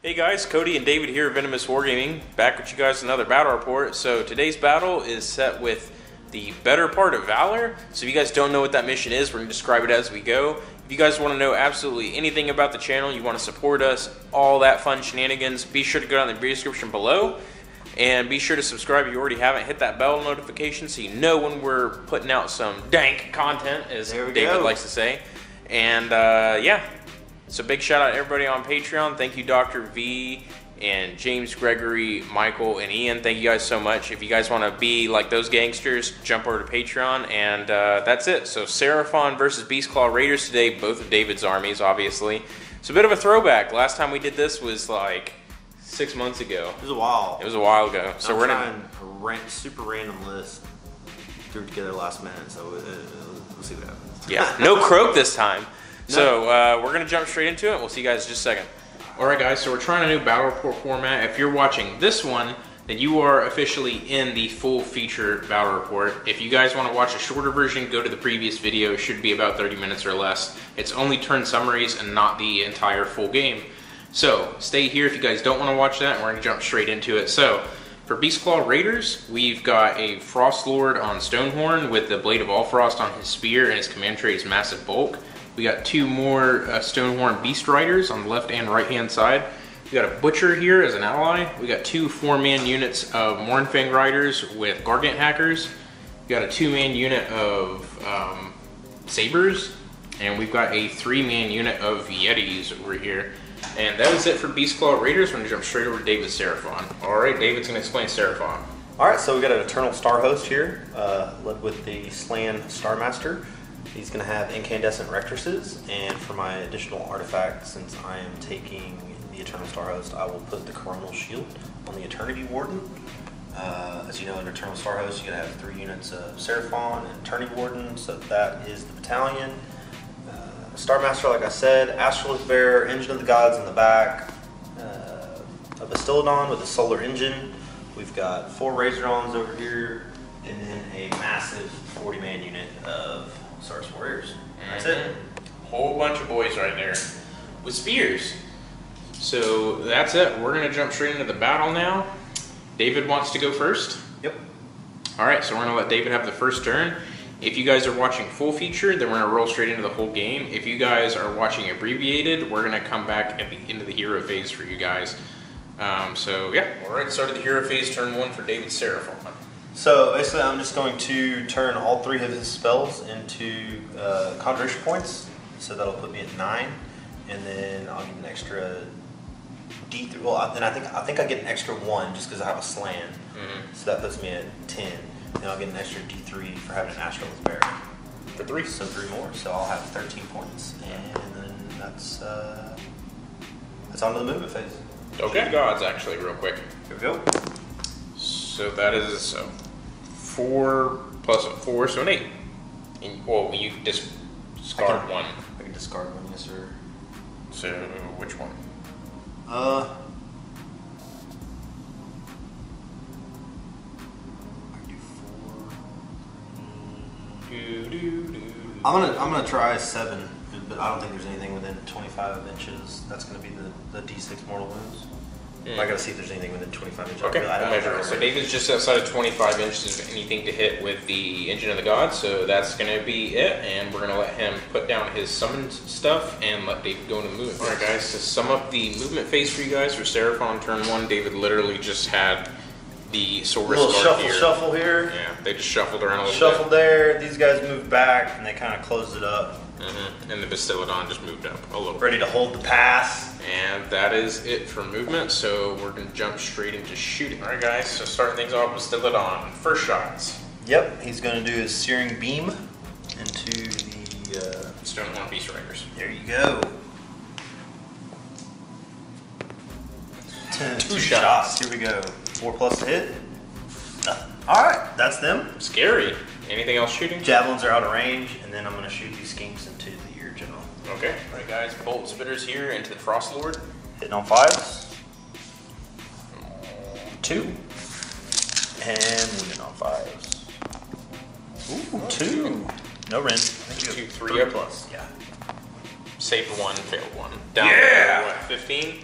Hey guys, Cody and David here, Venomous Wargaming, back with you guys with another battle report. So today's battle is set with the better part of Valor. So if you guys don't know what that mission is, we're going to describe it as we go. If you guys want to know absolutely anything about the channel, you want to support us, all that fun shenanigans, be sure to go down in the video description below. And be sure to subscribe if you already haven't. Hit that bell notification so you know when we're putting out some dank content, as David likes to say. And yeah. So big shout out to everybody on Patreon. Thank you Dr. V and James, Gregory, Michael, and Ian. Thank you guys so much. If you guys want to be like those gangsters, jump over to Patreon. And that's it. So Seraphon versus Beastclaw Raiders today. Both of David's armies, obviously. It's a bit of a throwback. Last time we did this was like 6 months ago. It was a while. It was a while ago. So we're trying a super random list. Threw it together last minute. So we'll see what happens. Yeah. No croak this time. No. So we're going to jump straight into it. We'll see you guys in just a second. Alright guys, so we're trying a new battle report format. If you're watching this one, then you are officially in the full feature battle report. If you guys want to watch a shorter version, go to the previous video. It should be about 30 minutes or less. It's only turn summaries and not the entire full game. So stay here if you guys don't want to watch that, and we're going to jump straight into it. So for Beastclaw Raiders, we've got a Frost Lord on Stonehorn with the Blade of Allfrost on his spear and his command trait is Massive Bulk. We got two more Stonehorn Beast Riders on the left and right hand side. We got a Butcher here as an ally. We got two 4-man units of Morphing Riders with Gargant Hackers. We got a 2-man unit of Sabers. And we've got a 3-man unit of Yetis over here. And that is it for Beastclaw Raiders. We're going to jump straight over to David's Seraphon. Alright, David's going to explain Seraphon. Alright, so we got an Eternal Star Host here, led with the Slan Starmaster. He's going to have incandescent rectresses, and for my additional artifact, since I am taking the Eternal Star Host, I will put the Coronal Shield on the Eternity Warden. As you know, in Eternal Star Host, you're going to have 3 units of Seraphon and Eternity Warden, so that is the battalion. Starmaster, like I said, Astrolith Bearer, Engine of the Gods in the back, a Bastillodon with a Solar Engine. We've got 4 Razordons over here, and then a massive 40-man unit of Stars Warriors. That's it. Whole bunch of boys right there with spears. So that's it. We're going to jump straight into the battle now. David wants to go first. Yep. Alright, so we're going to let David have the first turn. If you guys are watching full feature, then we're going to roll straight into the whole game. If you guys are watching abbreviated, we're going to come back at the end of the hero phase for you guys. So yeah, alright, start of the hero phase, turn 1 for David's Seraphon. So basically I'm just going to turn all 3 of his spells into conjuration points. So that'll put me at 9. And then I'll get an extra D3. Well, then I think I get an extra 1 just because I have a Slan. So that puts me at 10. And I'll get an extra D3 for having an Astrolith Bearer. For 3. So 3 more. So I'll have 13 points. And then that's on to the movement phase. Okay. Gods actually real quick. Here we go. So that is 4 plus 4, so an 8. And, well, you discard 1. I can discard 1, yes sir. So which one? I can do 4. I'm gonna try 7, but I don't think there's anything within 25 inches. That's gonna be the D6 mortal wounds. I gotta see if there's anything within 25 inches. Okay, I don't measure. know. So David's just outside of 25 inches of anything to hit with the Engine of the Gods, so that's going to be it, and we're going to let him put down his summoned stuff and let David go into movement. Alright guys, to sum up the movement phase for you guys, for Seraphon turn 1, David literally just had the Saurus guard here. Shuffle here. Yeah, they just shuffled around a little Shuffle there, these guys moved back, and they kind of closed it up. And the Bastiladon just moved up a little. Ready to hold the pass. And that is it for movement, so we're going to jump straight into shooting. Alright guys, so starting things off with Bastiladon. First shots. Yep, he's going to do his Searing Beam into the... Stonehorn Beast Raiders. There you go. Two shots. Here we go. 4+ to hit. Alright, that's them. Scary. Anything else shooting? Javelins are out of range, and then I'm going to shoot these skinks into the ear general. Okay. Alright guys, Bolt Spitters here into the Frost Lord. Hitting on 5s. 2. And moving on 5s. Ooh, 2. No Ren. I think you have 3 up. 3+. Yeah. Saved 1, failed 1. Down to what, 15?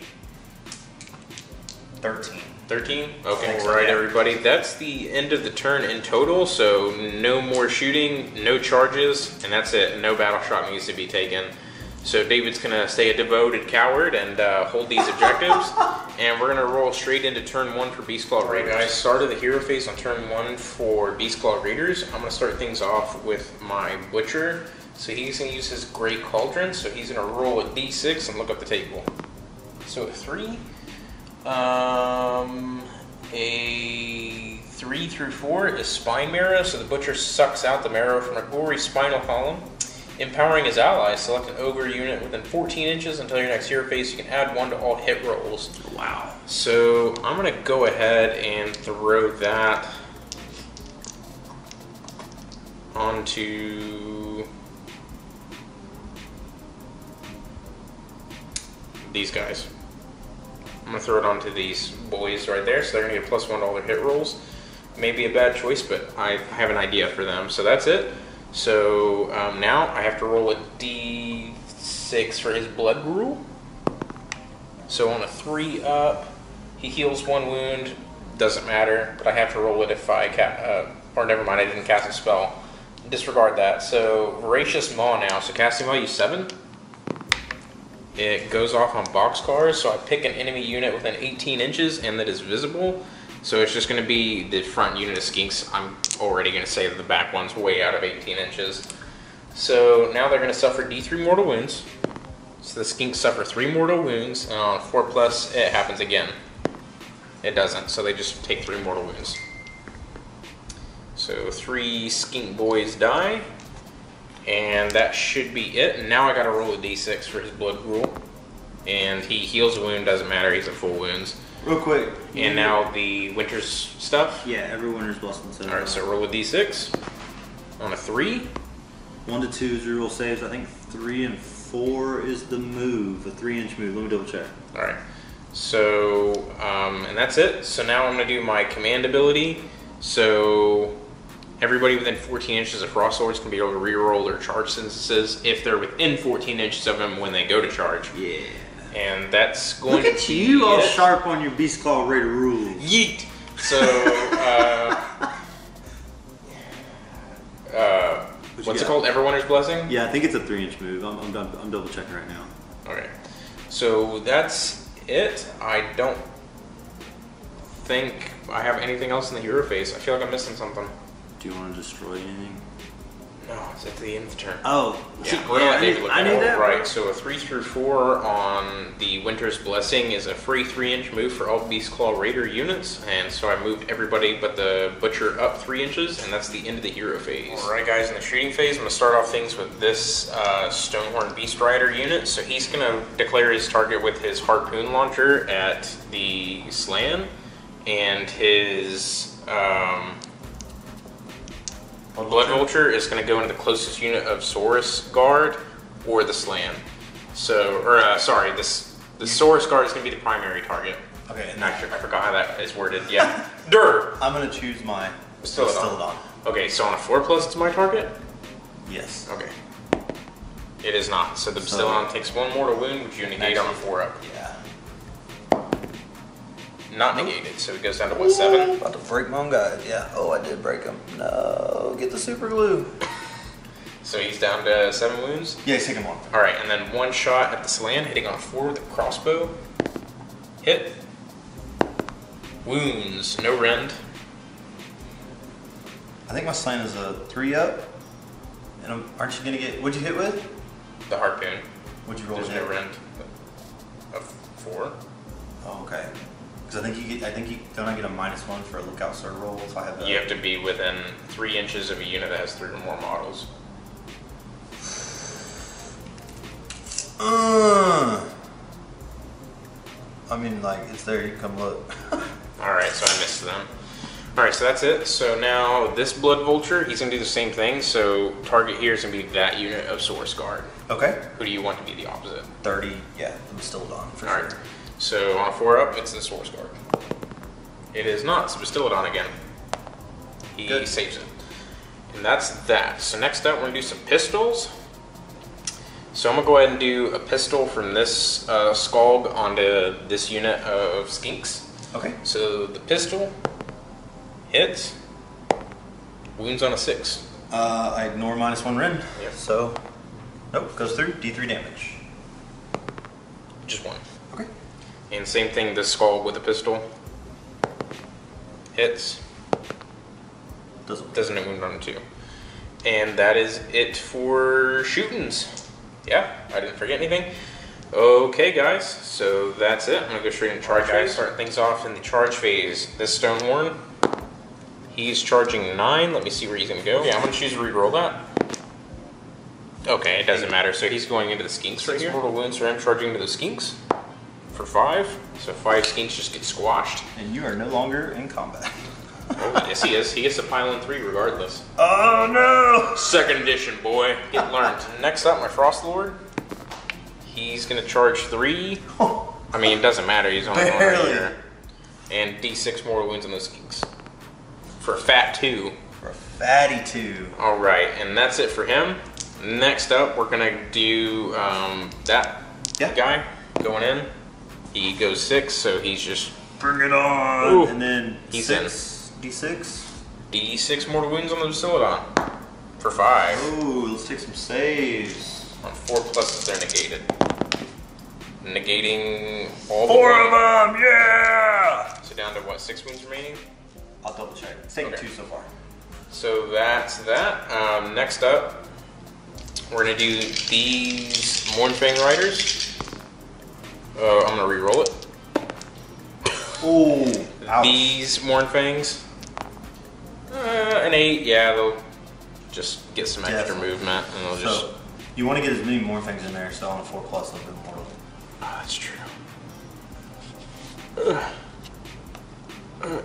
13. 13? Okay, So, alright yeah. everybody. That's the end of the turn in total, so no more shooting, no charges, and that's it. No battle shot needs to be taken. So David's going to stay a devoted coward and hold these objectives, and we're going to roll straight into turn 1 for Beastclaw Raiders. Guys, start of the hero phase on turn 1 for Beastclaw Raiders. I'm going to start things off with my Butcher. So he's going to use his Great Cauldron, so he's going to roll a d6 and look up the table. So a 3. A 3 through 4 is Spine Marrow, so the Butcher sucks out the marrow from a gory spinal column. Empowering his allies, select an ogre unit within 14 inches until your next hero phase. You can add 1 to all hit rolls. Wow. So I'm going to go ahead and throw that onto these guys. I'm going to throw it onto these boys right there, so they're going to get +1 to all their hit rolls. Maybe a bad choice, but I have an idea for them. So that's it. So now I have to roll a d6 for his blood gruel. So on a 3 up, he heals 1 wound. Doesn't matter, but I have to roll it if I or never mind, I didn't cast a spell. Disregard that. So Voracious Maw now. So casting value 7. It goes off on boxcars, so I pick an enemy unit within 18 inches and that is visible. So it's just going to be the front unit of skinks. I'm already going to say that the back one's way out of 18 inches. So now they're going to suffer D3 mortal wounds. So the skinks suffer 3 mortal wounds, and on 4+, it happens again. It doesn't, so they just take 3 mortal wounds. So 3 skink boys die. And that should be it. And now I gotta roll a d6 for his blood gruel. And he heals a wound, doesn't matter, he's at full wounds. Real quick. And now the Winter's stuff. Yeah, every Winter's blessing. So Alright, so roll a d6. On a 3. 1 to 2 is your roll saves. I think 3 and 4 is the move, a 3-inch move. Let me double check. Alright. So, and that's it. So now I'm gonna do my command ability. So everybody within 14 inches of Frost Lords can be able to reroll their charge instances if they're within 14 inches of him when they go to charge. Yeah. And that's going Look at you, all sharp on your Beastclaw Raider rules. Yeet! So, what's it called? Everwinter's Blessing? Yeah, I think it's a 3-inch move. I'm double checking right now. Okay. So that's it. I don't think I have anything else in the hero phase. I feel like I'm missing something. Do you want to destroy anything? No, it's at the end of the turn. Oh, Yeah, we're gonna let David look I at knew it. that. Right, so a 3 through 4 on the Winter's Blessing is a free 3-inch move for all Beastclaw Raider units, and so I moved everybody but the Butcher up 3 inches, and that's the end of the hero phase. Alright guys, in the shooting phase, I'm going to start off things with this Stonehorn Beast Rider unit. So he's going to declare his target with his Harpoon Launcher at the Slan, and his Blood Vulture is going to go into the closest unit of Saurus Guard or the Slan. So, sorry, the Saurus Guard is going to be the primary target. Okay, and Actually, I forgot how that is worded. Yeah. Dur! I'm going to choose my Bastiladon. Okay, so on a 4+, it's my target? Yes. Okay. It is not. So the Bastiladon takes 1 mortal wound, which you negate on a 4-up. Yeah. not negated, so it goes down to what, 7? About to break my own guy. Yeah. Oh, I did break him. No, get the super glue. So he's down to 7 wounds? Yeah, he's taking 1. Alright, and then 1 shot at the Slan, hitting on 4 with a crossbow. Hit. Wounds, no rend. I think my slant is a 3-up. And aren't you gonna get? What'd you hit with? The harpoon. What'd you roll? There's no rend. A 4. Oh, okay. Because I think you don't I get a -1 for a lookout sir roll, so I have that. You have to be within 3 inches of a unit that has 3 or more models. I mean, like, it's there. You can come look. Alright, so I missed them. Alright, so that's it. So now this Blood Vulture, he's going to do the same thing. So target here is going to be that unit of Source Guard. Okay. Who do you want to be the opposite? 30. Yeah, I'm still on for Alright. sure. So on a 4-up, it's the Source Guard. It is not, so Bastillodon again. He Good. saves it. And that's that. So next up, we're going to do some pistols. So I'm going to go ahead and do a pistol from this Skalg onto this unit of Skinks. Okay. So the pistol hits, wounds on a 6. I ignore -1 rend. Yep. So, nope, goes through. D3 damage. Just 1. Okay. And same thing, this Skalg with a pistol hits, doesn't wound on a 2. And that is it for shootings. Yeah, I didn't forget anything. Okay, guys, so that's it. I'm gonna go straight into charge phase. Start things off in the charge phase. This Stonehorn, he's charging 9. Let me see where he's gonna go. Yeah, I'm gonna choose to re-roll that. Okay, it doesn't matter. So he's going into the Skinks right here. 6 mortal wounds for him, charging into the Skinks for 5. So 5 Skinks just get squashed. And you are no longer in combat. Oh, yes, he is. He gets to pile in 3 regardless. Oh no! 2nd edition, boy. Get learned. Next up, my Frost Lord. He's gonna charge 3. I mean, it doesn't matter. He's only going right here. And D6 mortal wounds on those Skinks for fat 2. For fatty 2. All right, and that's it for him. Next up, we're gonna do that guy going in. He goes 6, so he's just bring it on. Ooh. And then He's 6 D6. D6 mortal wounds on the Bastillodon for 5. Ooh, let's take some saves. On 4 pluses, they're negated. Negating all 4 of them, yeah! So down to what, 6 wounds remaining? I'll double check. It's taken 2 so far. So that's that. Next up, we're gonna do these Morphing Riders. I'm gonna re-roll it. Ooh, ouch. These Mornfangs. An 8, yeah, they'll just get some extra movement, and they'll just. So, you want to get as many more things in there, so on a 4+ they'll be mortal. Oh, that's true.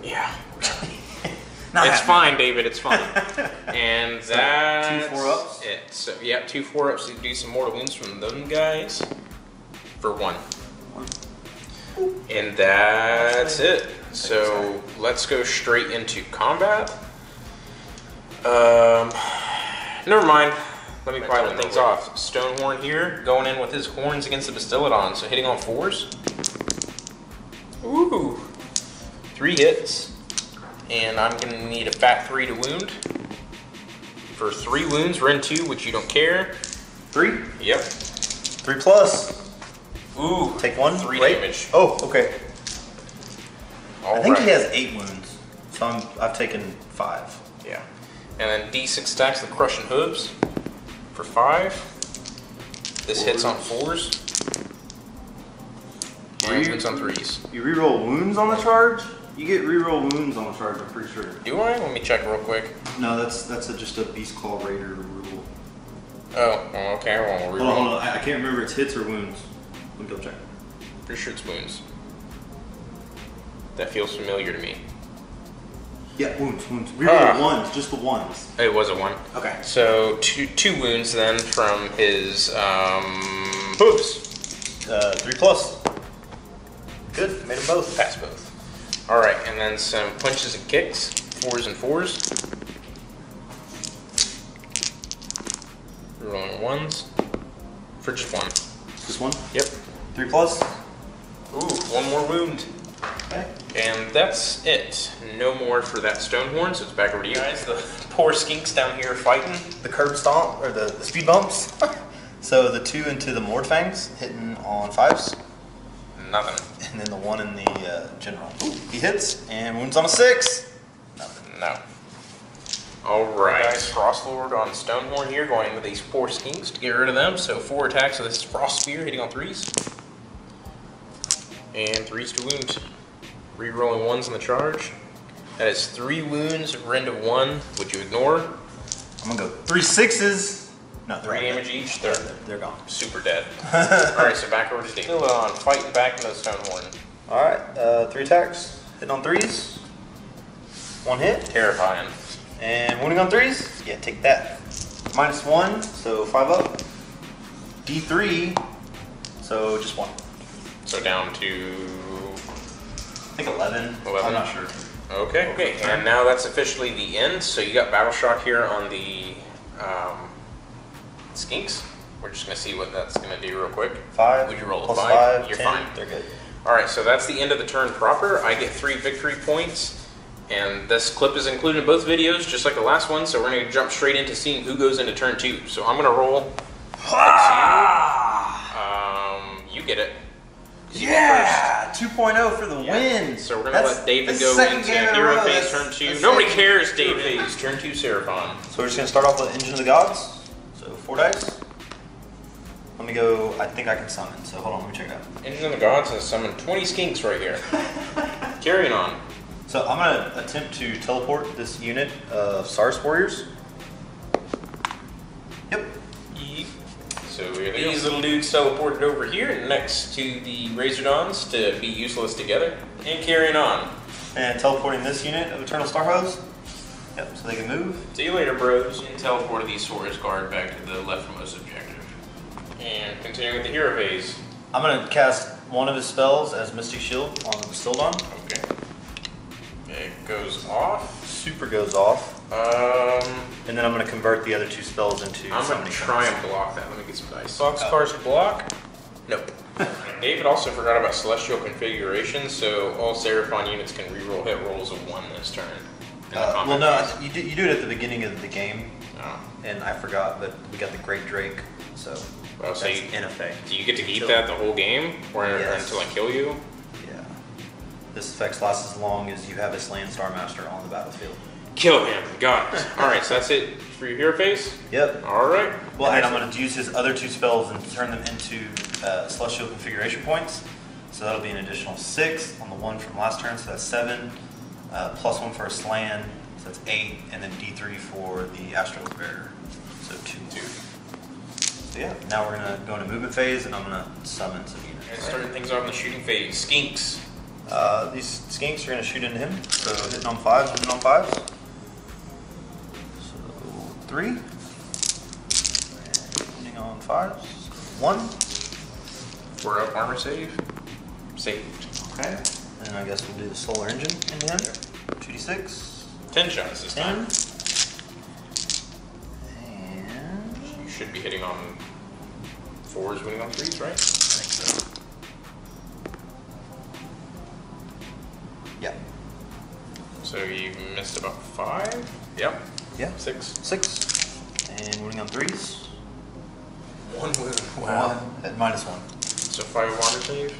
Yeah. It's fine, David. It's fine. And So, that's 2 4-ups? it. So yeah, 2 4-ups to do some mortal wounds from them guys for 1. And that's it. So let's go straight into combat. Never mind. Let me pilot things off. Stonehorn here, going in with his horns against the Bastillodon. So hitting on 4s. Ooh. 3 hits. And I'm going to need a fat 3 to wound. For 3 wounds, rend 2, which you don't care. 3? Yep. 3+. Ooh. Take 1. 3 damage. Oh, okay. All I think right. he has 8 wounds, so I've taken 5. Yeah. And then D6 stacks the Crushing Hooves for 5. This hits on 4s. And wounds on 3s. You reroll wounds on the charge? You get reroll wounds on the charge, I'm pretty sure. Do I? Let me check real quick. No, that's just a Beastclaw Raider rule. Oh, well, okay. Well, we'll reroll. Hold on. I can't remember it's hits or wounds. Let me double check. Pretty sure it's wounds. That feels familiar to me. Yeah, wounds. Reroll ones, just the ones. It was a 1. Okay. So two wounds then from his hooves. 3+. Good, made them both. Pass both. All right, and then some punches and kicks, 4s and 4s. Rolling 1s for just 1. This one? Yep. 3+. Ooh, 1 more wound. Okay. And that's it. No more for that Stonehorn, so it's back over to you guys. The poor skinks down here fighting. The curb stomp, or the speed bumps. So the 2 into the Mordfangs, hitting on 5s. Nothing. And then the 1 in the general. Ooh, he hits, and wounds on a 6. Nothing. No. Alright. Guys, Frostlord on Stonehorn here, going with these poor skinks to get rid of them. So 4 attacks with this Frost Spear, hitting on 3s. And 3s to wound. Rerolling 1s on the charge. That is 3 wounds, rend of 1, which you ignore. I'm gonna go 3 6s. No, 3 damage each. They're gone. Super dead. Alright, so back over to David. Still on, fighting back into the Stonehorn. Alright, 3 attacks. Hitting on 3s. 1 hit. Terrifying. And wounding on 3s? Yeah, take that. -1, so 5 up. D3, so just 1. So down to... I think 11. 11. I'm not sure. Okay. Okay, and now that's officially the end. So you got Battle Shock here on the skinks. We're just going to see what that's going to do real quick. 5. Would you roll a plus 5? You're 10, fine. They're good. Alright, so that's the end of the turn proper. I get 3 victory points. And this clip is included in both videos, just like the last one. So we're going to jump straight into seeing who goes into turn 2. So I'm going to roll. You get it. Yeah! 2.0 for the win. So we're going to let David go into Hero Phase turn 2. Nobody cares, David. Phase turn 2 Seraphon. So we're just going to start off with Engine of the Gods. So 4 dice. Let me go, I think I can summon, so hold on, let me check it out. Engine of the Gods has summoned 20 skinks right here. Carrying on. So I'm going to attempt to teleport this unit of Sars Warriors. Yep. So these little dudes teleported over here next to the Razordons to be useless together. And carrying on. And teleporting this unit of Eternal Star Hose. Yep, so they can move. See you later, bros. And teleported the Saurus Guard back to the leftmost objective. And continuing with the Hero Phase. I'm going to cast one of his spells as Mystic Shield on Sildon. Okay. It goes off. Super goes off. And then I'm going to convert the other 2 spells into I'm going to try and block that. Let me get some dice. Boxcars block. Nope. David also forgot about Celestial Configuration, so all Seraphon units can reroll hit rolls of 1 this turn. Well, no, you do it at the beginning of the game. Oh. And I forgot, but we got the Great Drake, so well, so that's in effect. Do you get to keep that the whole game? Or until I kill you? Yeah. This effect lasts as long as you have a Slain Star Master on the battlefield. Kill him. Got it. Alright, so that's it for your Hero Phase? Yep. Alright. Well, and I'm going to use his other 2 spells and turn them into Celestial Configuration points. So that'll be an additional 6 on the 1 from last turn, so that's 7. Plus 1 for a Slan, so that's 8. And then D3 for the Astral Barrier, so 2. So yeah, now we're going to go into movement phase, and I'm going to summon some units. And starting things off in the shooting phase. Skinks. These skinks are going to shoot into him, so hitting on 5s, hitting on 5s. So 3. And hitting on 5s. 1. 4 up armor save. Saved. Okay. And I guess we'll do the Solar Engine into him. 2d6. 10 shots this time. And You should be hitting on 4s, winning on 3s, right? I think so. Yeah. So you missed about 5? Yep. Yeah. 6. 6. And winning on 3s. 1 wound. 1 at -1. So 5 of armor save.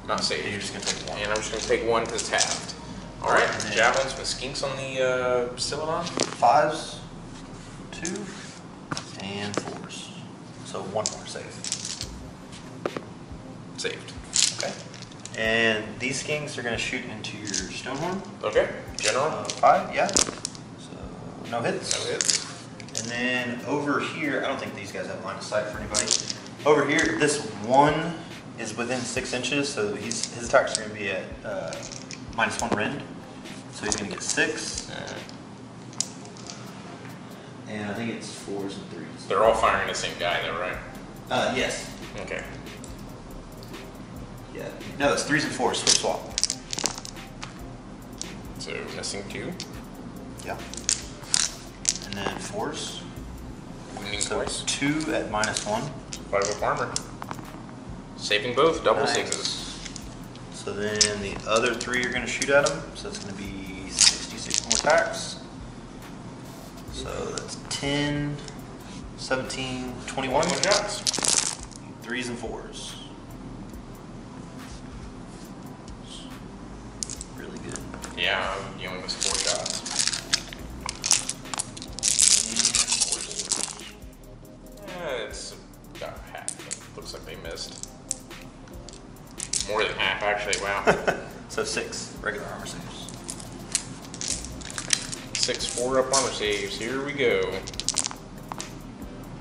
Not saved. You're just going to take 1. And I'm just going to take 1 because it's halved. Alright, javelins with skinks on the Celadon. 5s, 2, and 4s. So 1 more save. Saved. Okay. And these skinks are going to shoot into your Stonehorn. Okay, general. 5, yeah. So no hits. No hits. And then over here, I don't think these guys have line of sight for anybody. Over here, this 1 is within 6 inches, so his attacks are going to be at -1 rend. So he's going to get 6. And I think it's 4s and 3s. They're all firing the same guy though, right? Yes. Okay. Yeah. No, it's 3s and 4s. Switch swap. So missing 2. Yeah. And then 4s. Wounding So twice. 2 at -1. 5 of armor. Saving both, double Nice. 6s. So then the other 3 are going to shoot at him. So it's going to be 66 more attacks. So that's 10, 17, 21 shots. 3s and 4s. Really good. Yeah, you only missed 4 shots. It's about half. Looks like they missed. More than half, actually. Wow. So 6 regular armor saves. 6 4-up armor saves. Here we go.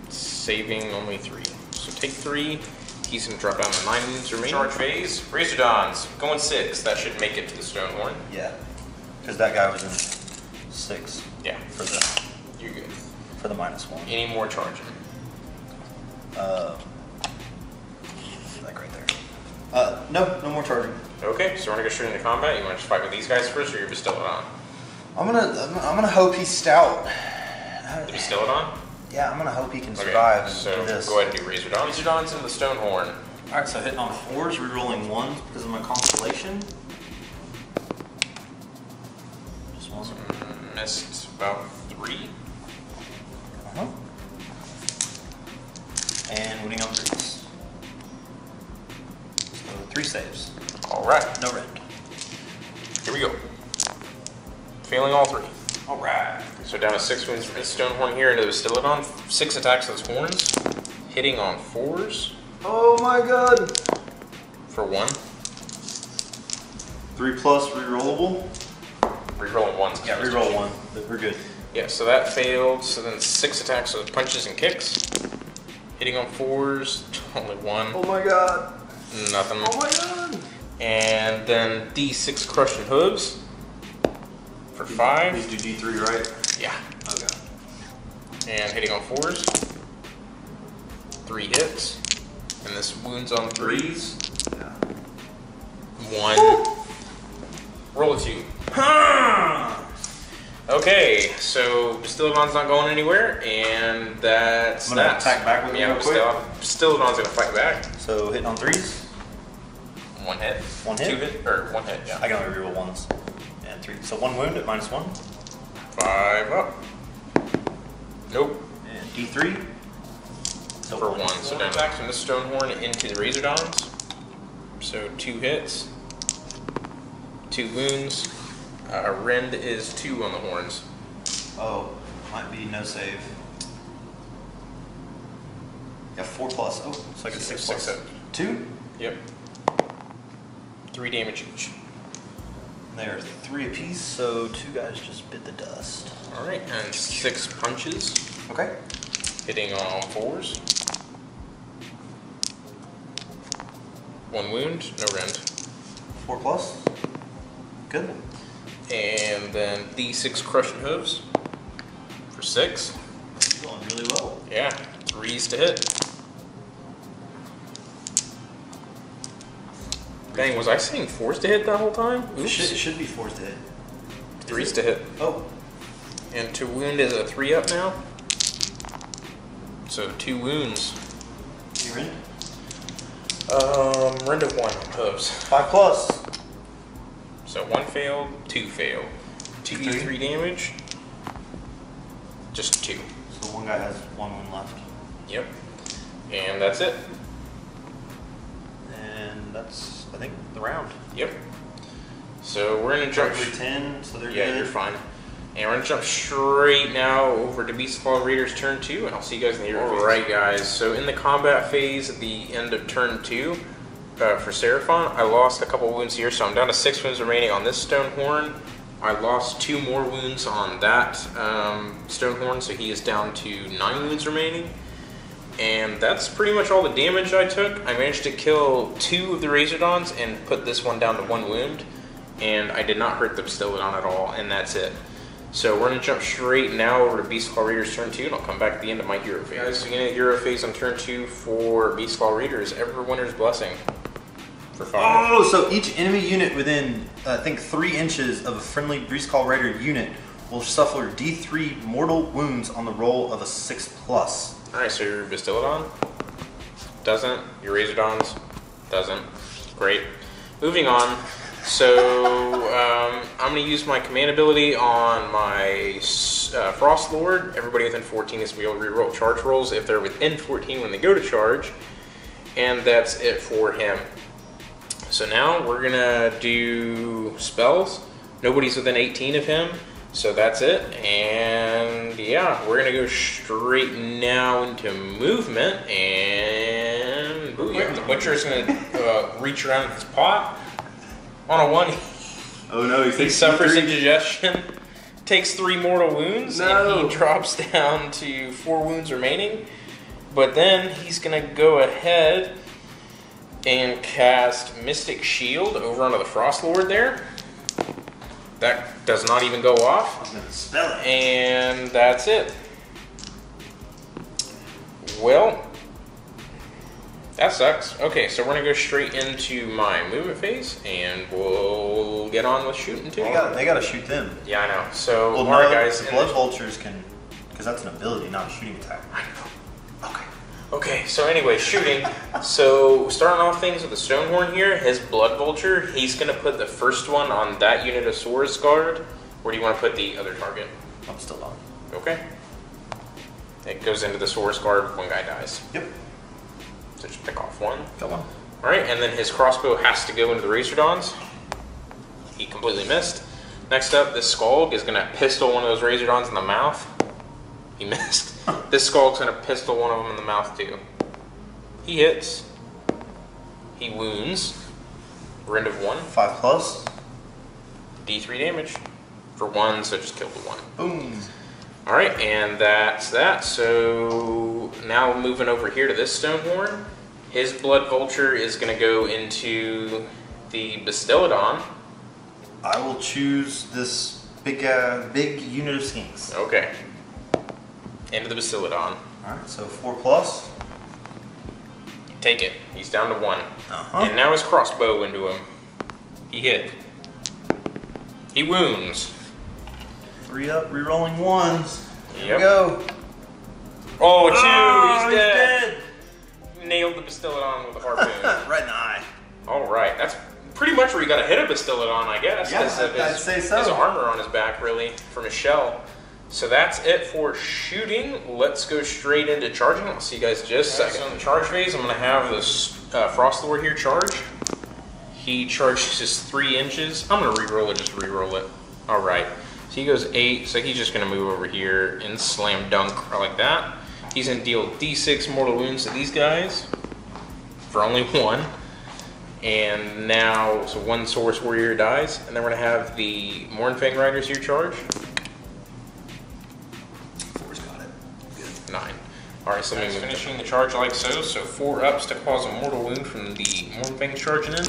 Saving only 3. So take 3. He's going to drop down to 9 wounds remaining. Charge phase. Razordons. Going 6. That should make it to the Stonehorn. Yeah. Because that guy was in 6. Yeah. For the You're good. For the -1. Any more charging? Like right there. No more charging. Okay, so we're gonna go straight into combat. You want to just fight with these guys first, or you bestow it on? I'm gonna hope he's stout. To bestow it on? Yeah, I'm gonna hope he can survive and so do this. go ahead and do Razordons. Razordons in the Stonehorn. Alright, so hitting on 4s, rerolling 1s because of my constellation. Just 1. Missed about 3. And winning on 3s. So 3 saves. Alright. No rend. Here we go. Failing all 3. Alright. So down to 6 wounds from his Stonehorn here into the Bastillodon. 6 attacks with his horns. Hitting on 4s. Oh my god! For 1. 3 plus rerollable. Rerolling 1s. Yeah, reroll 1. We're good. Yeah, so that failed. So then 6 attacks with punches and kicks. Hitting on 4s. Only 1. Oh my god! Nothing. Oh my god! And then D6 crushing hooves. For 5. These do D3, right? Yeah. Okay. And hitting on 4s. 3 hits. And this wounds on 3s. Yeah. 1. Roll a 2. Okay, so Bastillodon's not going anywhere, and that's I'm gonna that. attack back with you Yeah, real quick. Bastillodon's gonna fight back. So hitting on 3s. 1 hit. 1 hit? 2 hit? Or 1 hit, yeah. I can only reroll 1s. And 3. So 1 wound at -1. 5 up. Nope. And D3. So For 1. So down attacks from the Stonehorn into the Razordons. So 2 hits. 2 wounds. Rend is 2 on the horns. Oh, might be no save. Yeah, 4 plus. Oh, so I get 6 plus. 6 2? Yep. 3 damage each. They're 3 apiece, so 2 guys just bit the dust. Alright, and 6 punches. Okay. Hitting on all 4s. 1 wound, no rend. 4 plus. Good. And then D6 crushing hooves. For 6. Going really well. Yeah, 3s to hit. Dang, was I saying 4s to hit that whole time? Oops. It should be 4s to hit. 3s to hit. Oh. And to wound is a 3 up now. So 2 wounds. You rend? Rend of 1 hooves. 5 plus. So 1 failed, 2 failed. 2d3 damage. Just 2. So 1 guy has 1 wound left. Yep. And that's it. And that's, I think, the round. Yep. So we're gonna jump. Every 10, so they're Yeah, good. you're fine. And we're gonna jump straight now over to Beastclaw Raiders turn 2, and I'll see you guys in the hero phase. Alright guys, so in the combat phase at the end of turn 2, for Seraphon, I lost a couple wounds here, so I'm down to 6 wounds remaining on this Stonehorn. I lost 2 more wounds on that Stonehorn, so he is down to 9 wounds remaining. And that's pretty much all the damage I took. I managed to kill 2 of the Razordons and put this one down to 1 wound. And I did not hurt the Bastillodon at all, and that's it. So we're going to jump straight now over to Beastclaw Raiders turn 2, and I'll come back at the end of my hero phase. Guys, beginning of the hero phase on turn 2 for Beastclaw Raiders, Everwinter's Blessing. For 5. Oh, so each enemy unit within, I think, 3 inches of a friendly Beastclaw Raider unit will suffer D3 mortal wounds on the roll of a 6 plus. Alright, so your Bastillodon doesn't, your Razordons doesn't. Great. moving on. So I'm going to use my command ability on my Frost Lord. Everybody within 14 is going to be able to reroll charge rolls if they're within 14 when they go to charge. And that's it for him. So now we're going to do spells. Nobody's within 18 of him. So that's it. And yeah, we're going to go straight now into movement. And booyah. The Butcher is going to reach around his pot. On a 1, oh no, he suffers indigestion, takes 3 mortal wounds, and he drops down to 4 wounds remaining. But then he's going to go ahead and cast Mystic Shield over onto the Frost Lord there. That does not even go off. I'm going to spell it. And that's it. Well, that sucks. Okay, so we're going to go straight into my movement phase, and we'll get on with shooting too. They got to shoot them. Yeah, I know. So, well, alright no, guys. the Blood Vultures can, because that's an ability, not a shooting attack. I know. Okay, so anyway, shooting. So, starting off things with the Stonehorn here, his Blood Vulture, he's going to put the first one on that unit of Swords Guard. Where do you want to put the other target? I'm still on. Okay. It goes into the Swords Guard if one guy dies. Yep. So just pick off one. Got one. Alright, and then his crossbow has to go into the Razordons. He completely missed. Next up, this Skulk is going to pistol one of those Razordons in the mouth. He missed. This Skulk's going to pistol one of them in the mouth too. He hits. He wounds. Rend of 1. 5+. D3 damage. For 1, so just kill the 1. Boom. Alright, and that's that. So now moving over here to this Stonehorn. His Blood Vulture is going to go into the Bastiladon. I will choose this big unit of skinks. Okay. Into the Bastiladon. Alright, so 4+. Take it. He's down to 1. Uh-huh. And now his crossbow into him. He hit. He wounds. 3 up, rerolling 1s. Here we Yep. go. Oh, 2! Oh, he's dead. Nailed the Bastiladon with a harpoon. Right in the eye. Alright, that's pretty much where you got to hit a Bastiladon, I guess. Yeah, 'cause of I'd say so. His armor on his back, really, from his shell. So that's it for shooting. Let's go straight into charging. I'll see you guys in just a second. So in the charge phase, I'm going to have this Frost Lord here charge. He charges 3 inches. I'm going to re-roll it, just re-roll it. Alright. So he goes 8, so he's just going to move over here and slam dunk like that. He's going to deal D6 mortal wounds to these guys for only 1. And now, so 1 Source Warrior dies. And then we're going to have the Morphing Riders here charge. 4's got it. Good. 9. Alright, so I'm finishing the charge like so. So 4 ups to cause a mortal wound from the Morphing charging in.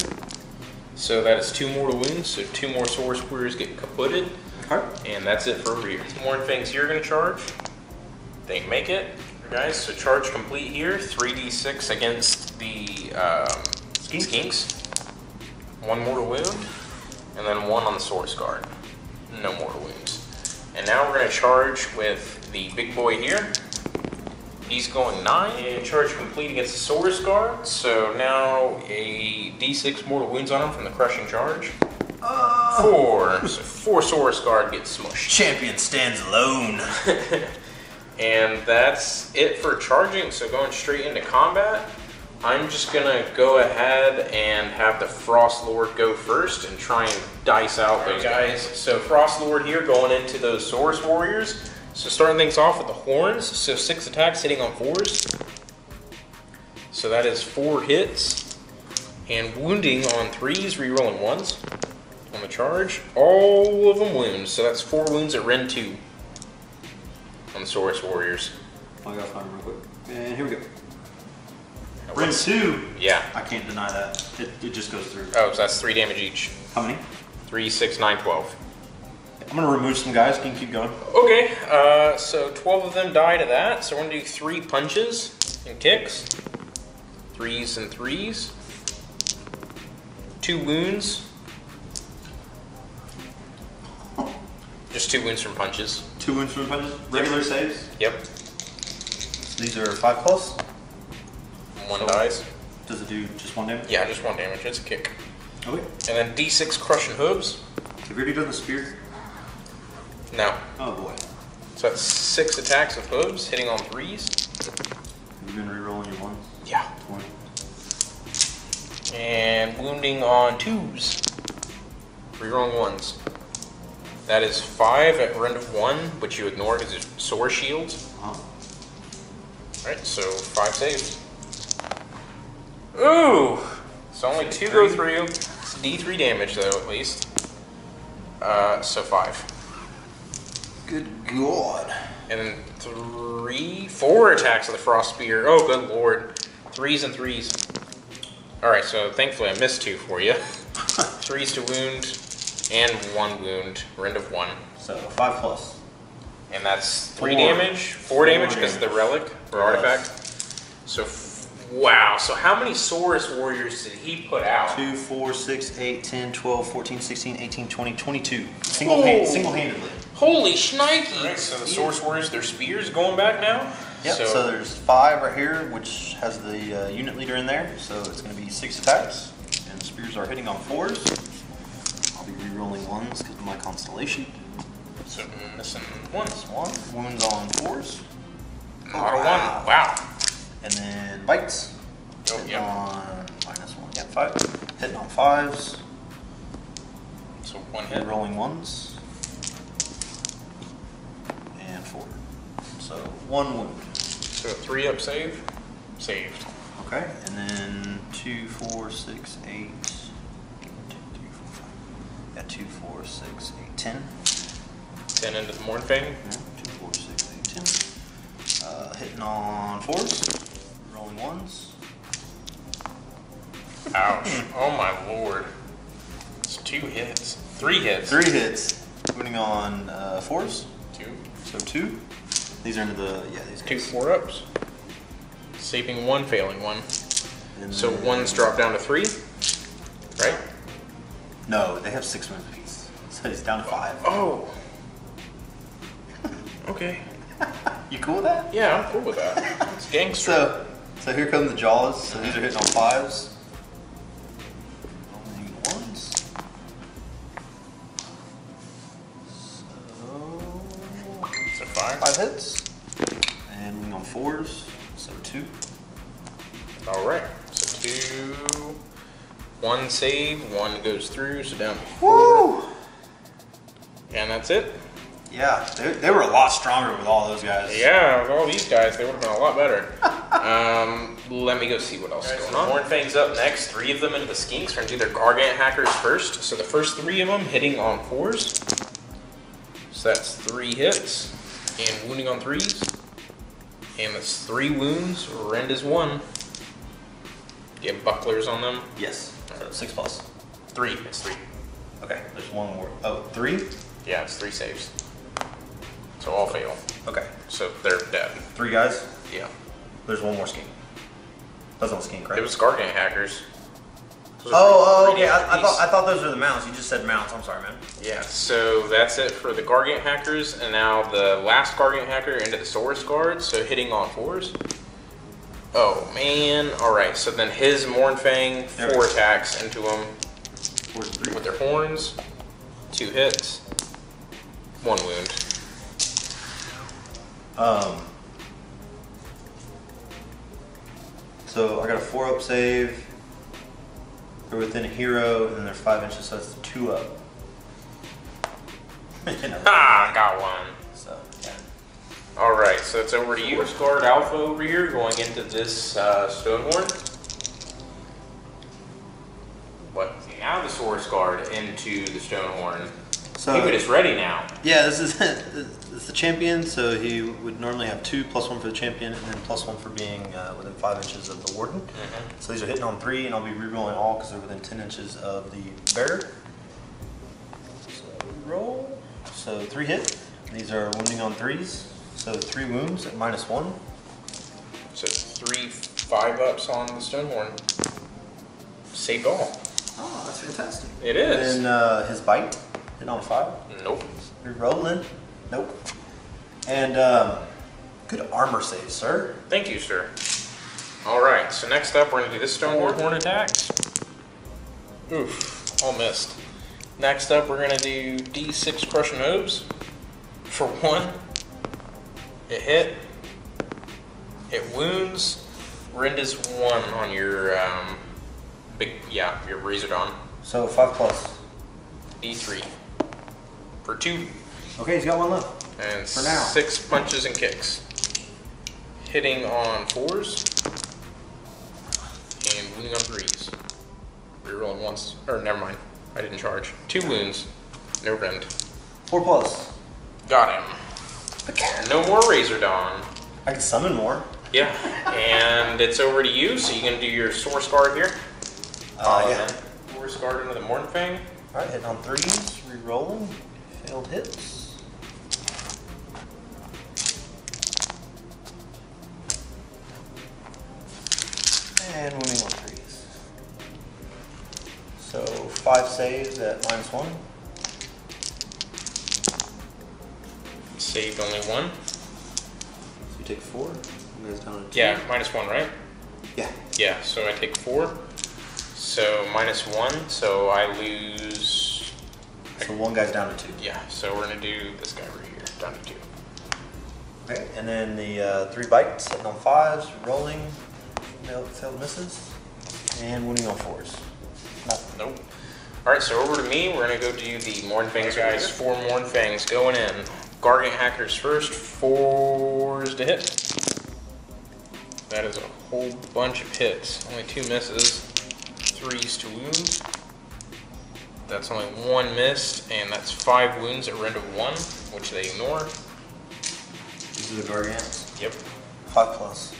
So that is 2 mortal wounds, so 2 more Source Warriors get kaputted. And that's it for over here. 2 more things here are going to charge. They make it. Guys, so charge complete here. 3d6 against the skinks. 1 mortal wound. And then 1 on the Source Guard. No mortal wounds. And now we're going to charge with the big boy here. He's going 9. And charge complete against the Source Guard. So now a d6 mortal wounds on him from the crushing charge. 4. So 4 Source Guard gets smushed. Champion stands alone. And that's it for charging. So going straight into combat, I'm just going to go ahead and have the Frost Lord go first and try and dice out those guys. So Frost Lord here going into those Source Warriors. So starting things off with the horns. So 6 attacks hitting on 4s. So that is 4 hits. And wounding on 3s, rerolling 1s. On the charge, all of them wounds. So that's 4 wounds at Rend 2 on the Source Warriors. I gotta find them real quick. And here we go. Rend 2? Yeah. I can't deny that. It just goes through. Oh, so that's 3 damage each. How many? 3, 6, 9, 12. I'm gonna remove some guys. You can keep going. Okay, so 12 of them die to that. So we're gonna do 3 punches and kicks. 3s and 3s. 2 wounds. Just 2 wounds from punches. 2 wounds from punches? Regular saves? Yep. So these are 5+? 1 dies. Does it do just 1 damage? Yeah, just 1 damage. It's a kick. Okay. And then D6 crushing hooves. Have you already done the spear? No. Oh boy. So that's 6 attacks with hooves, hitting on 3s. Have you been rerolling your ones? Yeah. 20. And wounding on 2s. Rerolling 1s. That is 5 at rend of 1, which you ignore because it's sore shields. Alright, so 5 saves. Ooh! So only 2 go through. It's D3 damage though, at least. So 5. Good God. And then 4 attacks of the Frost Spear. Oh, good lord. 3s and 3s. Alright, so thankfully I missed 2 for you. 3s to wound, and 1 wound. Rend of 1. So 5 plus. And that's 3 4. damage. 4 damage because of the relic or artifact. So, wow. So how many Saurus warriors did he put out? 2, 4, 6, 8, 10, 12, 14, 16, 18, 20, 22. Single-handedly. Holy shnikes! Alright, so the Saurus warriors, their spears going back now? Yep, so there's 5 right here, which has the unit leader in there. So it's going to be 6 attacks. And the spears are hitting on 4s. I'll be re-rolling 1s because of my constellation. So missing 1s. 1. Wounds on 4s. Auto 1. Wow. And then bites. Oh, Hitting yep. on -1. Yep, 5. Hitting on 5s. So 1 hit. Rolling 1s. And 4. So 1 wound. So 3 up save. Saved. Okay, and then 2, 4, 6, 8. 2, 3, 4, 5. Yeah, 2, 4, 6, 8, 10. 10 into the Mornfang. 2, 4, 6, 8, 10. Hitting on 4s. Rolling 1s. Ouch. Oh my lord. It's 2 hits. 3 hits. 3 hits. Wounding on 4s. 2. So 2. These are into the, yeah, these 2 guys. 4-ups. Saving 1, failing 1. And So then- 1's drop down to 3. Right? No, they have 6 wounds apiece. So he's down to 5. Oh. Okay. You cool with that? Yeah, I'm cool with that. It's gangster. So here come the jaws. So these are hitting on 5s. Rolling 1s. So 5. 5 hits. And moving on 4s. So 2. Alright. So 2. 1 save, 1 goes through, so down. Woo! And that's it. Yeah, they were a lot stronger with all those guys. Yeah, with all these guys, they would have been a lot better. Let me go see what else is going on. Mornfang's up next. 3 of them into the skinks. We're going to do their Gargant Hackers first. So the first 3 of them hitting on 4s. So that's 3 hits. And wounding on 3s. And that's 3 wounds. Rend is 1. Get bucklers on them. Yes. So 6 plus. 3. It's 3. Okay, there's 1 more. Oh, 3? Yeah, it's 3 saves. So all fail. Okay. So they're dead. 3 guys? Yeah. There's 1 more skink. That's not skink, right? It was Gargant Hackers. Okay. I thought those were the mounts. You just said mounts. I'm sorry, man. Yeah, so that's it for the Gargant Hackers, and now the last Gargant Hacker into the Saurus Guard, so hitting on 4s. Oh, man. Alright, so then his Mornfang, 4 attacks into him with their horns. 2 hits. 1 wound. So I got a 4-up save. They're within a hero, and then they're 5 inches, so that's 2 up. Ah, got 1. So, yeah. Alright, so it's over to you. Guard Alpha over here going into this Stonehorn. What? Now the Saurus Guard into the Stonehorn. So David is ready now. Yeah, this is the champion, so he would normally have 2 +1 for the champion, and then +1 for being within 5 inches of the warden. So these are hitting on 3, and I'll be rerolling all because they're within 10 inches of the bearer. So roll. So 3 hit. These are wounding on 3s. So 3 wounds at -1. So 3 5-ups on the Stonehorn. Saved all. Oh, that's fantastic. It is. And then his bite, hitting on 5. Nope. Rerolling. Nope. And good armor save, sir. Thank you, sir. Alright, so next up we're going to do this Stonehorn. Horn attacks. Oof, all missed. Next up, we're going to do D6 Crushing Orbs for 1. It hit. It wounds. Rend is 1 on your your Razordon. So 5 plus. D3 for 2. Okay, he's got 1 left. And for now. 6 punches and kicks. Hitting on 4s and wounding on 3s. Rerolling once, or never mind. I didn't charge. 2 wounds, no rend. 4 plus. Got him. No more Razordon. I can summon more. Yeah, and it's over to you, so you can do your Source Guard here. Yeah. Source Guard into the Mornfang. Alright, hitting on 3s, re-rolling. Failed hits. And wounding on 3s. So 5 saves at -1. Saved only 1. So you take 4. You guys down to 2. Yeah, -1, right? Yeah. Yeah, so I take 4. So -1, so I lose. So 1 guy's down to 2. Yeah, so we're gonna do this guy right here, down to 2. Okay, and then the 3 bites, hitting on 5s, rolling, failed misses, and wounding on 4s. Nothing. Nope. Alright, so over to me, we're gonna go do the Mornfangs, guys. 4 Mornfangs going in. Gargant Hackers first, 4s to hit. That is a whole bunch of hits. Only 2 misses, 3s to wound. That's only 1 missed, and that's 5 wounds at rend of 1, which they ignore. These are the Gargants? Yep. 5 plus.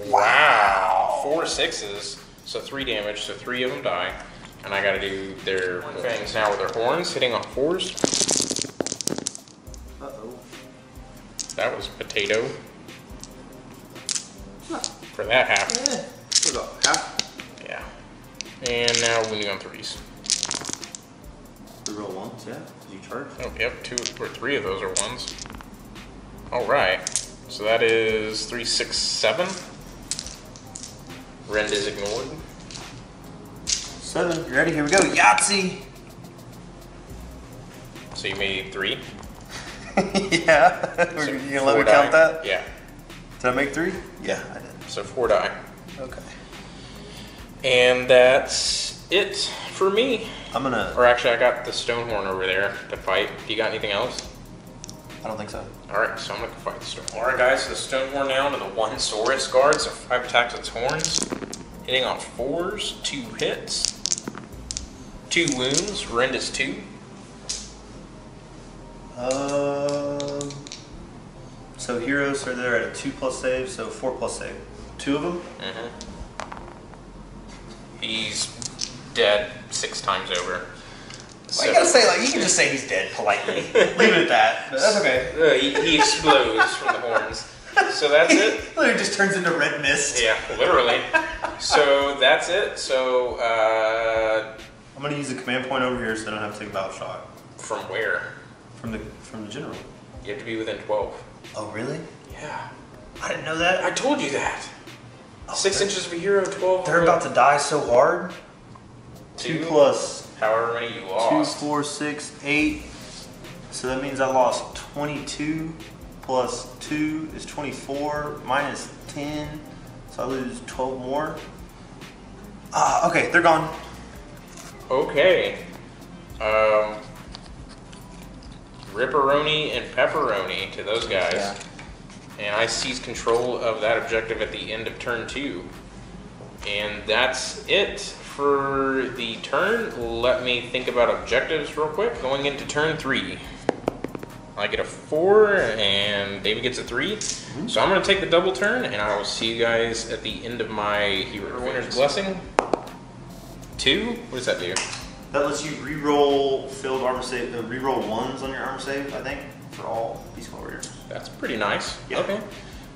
Wow. 4 6s, so 3 damage, so 3 of them die. And I gotta do their fangs now with their horns, hitting on 4s. Uh-oh. That was potato. For that half. About half. Yeah. And now wounding on 3s. Reroll 1s, yeah. Did you charge? Oh, yep, 2 or 3 of those are 1s. Alright. So that is 3, 6, 7. Rend is ignored. 7. You ready? Here we go. Yahtzee! So you made 3. Yeah. So You gonna let 4 me count die. that? Yeah. Did I make 3? Yeah, I did. So 4 die. Okay. And that's it for me. I'm gonna... Or actually, I got the Stonehorn over there to fight. Do you got anything else? I don't think so. Alright, so I'm gonna fight the Stonehorn. Alright guys, so the Stonehorn now to the 1 Saurus guard, so 5 attacks with its horns. Hitting on 4s, 2 hits. 2 wounds, rend is 2. So heroes are there at a 2 plus save, so 4 plus save. 2 of them? He's dead 6 times over. Well, you gotta say, like, you can just say he's dead politely. Leave it at that. But that's okay. He explodes from the horns. So that's it. Literally just turns into red mist. Yeah, literally. So that's it. So, I'm gonna use the command point over here so I don't have to take a battle shot. from where? From the general. You have to be within 12. Oh, really? Yeah. I didn't know that. I told you that. Oh, 6 inches of a hero, 12. They're about to die so hard. 2 2 plus however many you 2, lost. 4, 6, 8. So that means I lost 22 plus 2 is 24 minus 10. So I lose 12 more. Okay, they're gone. Okay. Ripperoni and Pepperoni to those guys. Yeah. And I seize control of that objective at the end of turn 2. And that's it for the turn. Let me think about objectives real quick. Going into turn 3. I get a 4 and David gets a 3. So I'm going to take the double turn and I will see you guys at the end of my Hero Winner's Blessing. 2? What does that do? That lets you re-roll failed armor save, re-roll 1s on your armor save, I think, for all Beastclaw Raiders. That's pretty nice. Yeah. Okay.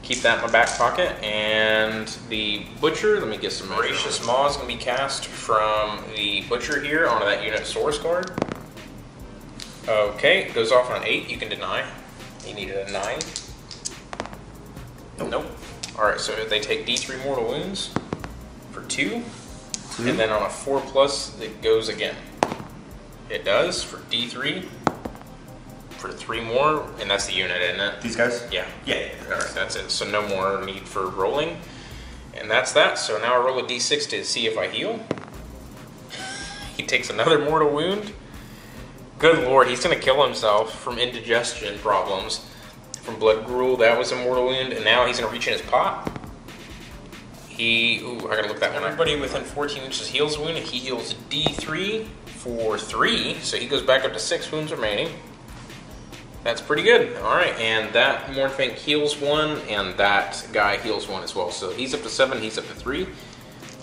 Keep that in my back pocket. And the Butcher, let me get some Voracious Maw is going to be cast from the Butcher here onto that unit source card. Okay, it goes off on an 8. You can deny. You needed a 9. Nope. Alright, so they take D3 mortal wounds for 2. And then on a 4+, it goes again. It does for D3 for 3 more, and that's the unit, isn't it? These guys? Yeah. Yeah. All right, that's it. So no more need for rolling, and that's that. So now I roll a D6 to see if I heal. He takes another mortal wound. Good lord, he's gonna kill himself from indigestion problems. From blood gruel, that was a mortal wound, and now he's gonna reach in his pot. Ooh, I gotta look that one. Everybody within 14 inches heals a wound, and he heals D3 for 3, so he goes back up to 6 wounds remaining. That's pretty good. All right, and that Morphing heals 1, and that guy heals 1 as well. So he's up to 7, he's up to 3.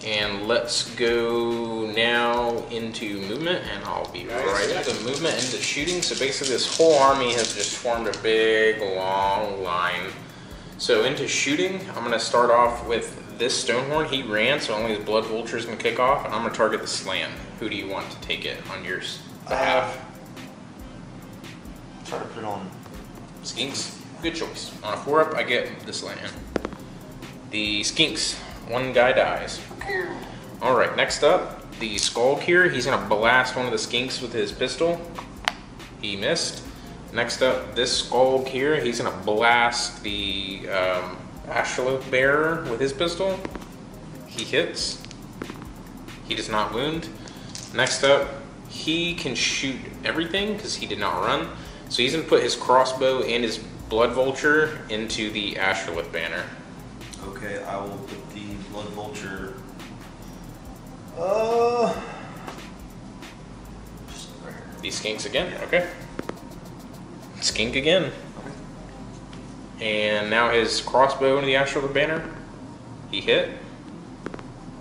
And let's go now into movement, and I'll be right back. The movement into shooting. So basically this whole army has just formed a big, long line. So into shooting, I'm gonna start off with this Stonehorn. He ran, so only the Blood Vulture is gonna kick off, and I'm gonna target the Slan. Who do you want to take it on your behalf? Try to put it on Skinks. Good choice. On a 4-up, I get the Slan. The Skinks. One guy dies. Alright, next up, the Skulk here. He's going to blast one of the Skinks with his pistol. He missed. Next up, this Skulk here. He's going to blast the Ashloth Bearer with his pistol. He hits. He does not wound. Next up, he can shoot everything because he did not run. So he's going to put his crossbow and his Blood Vulture into the Ashloth banner. Okay, I will put the Blood Vulture. Just right here. These Skinks again? Okay. Skink again. And now his crossbow into the Ashloth banner. He hit.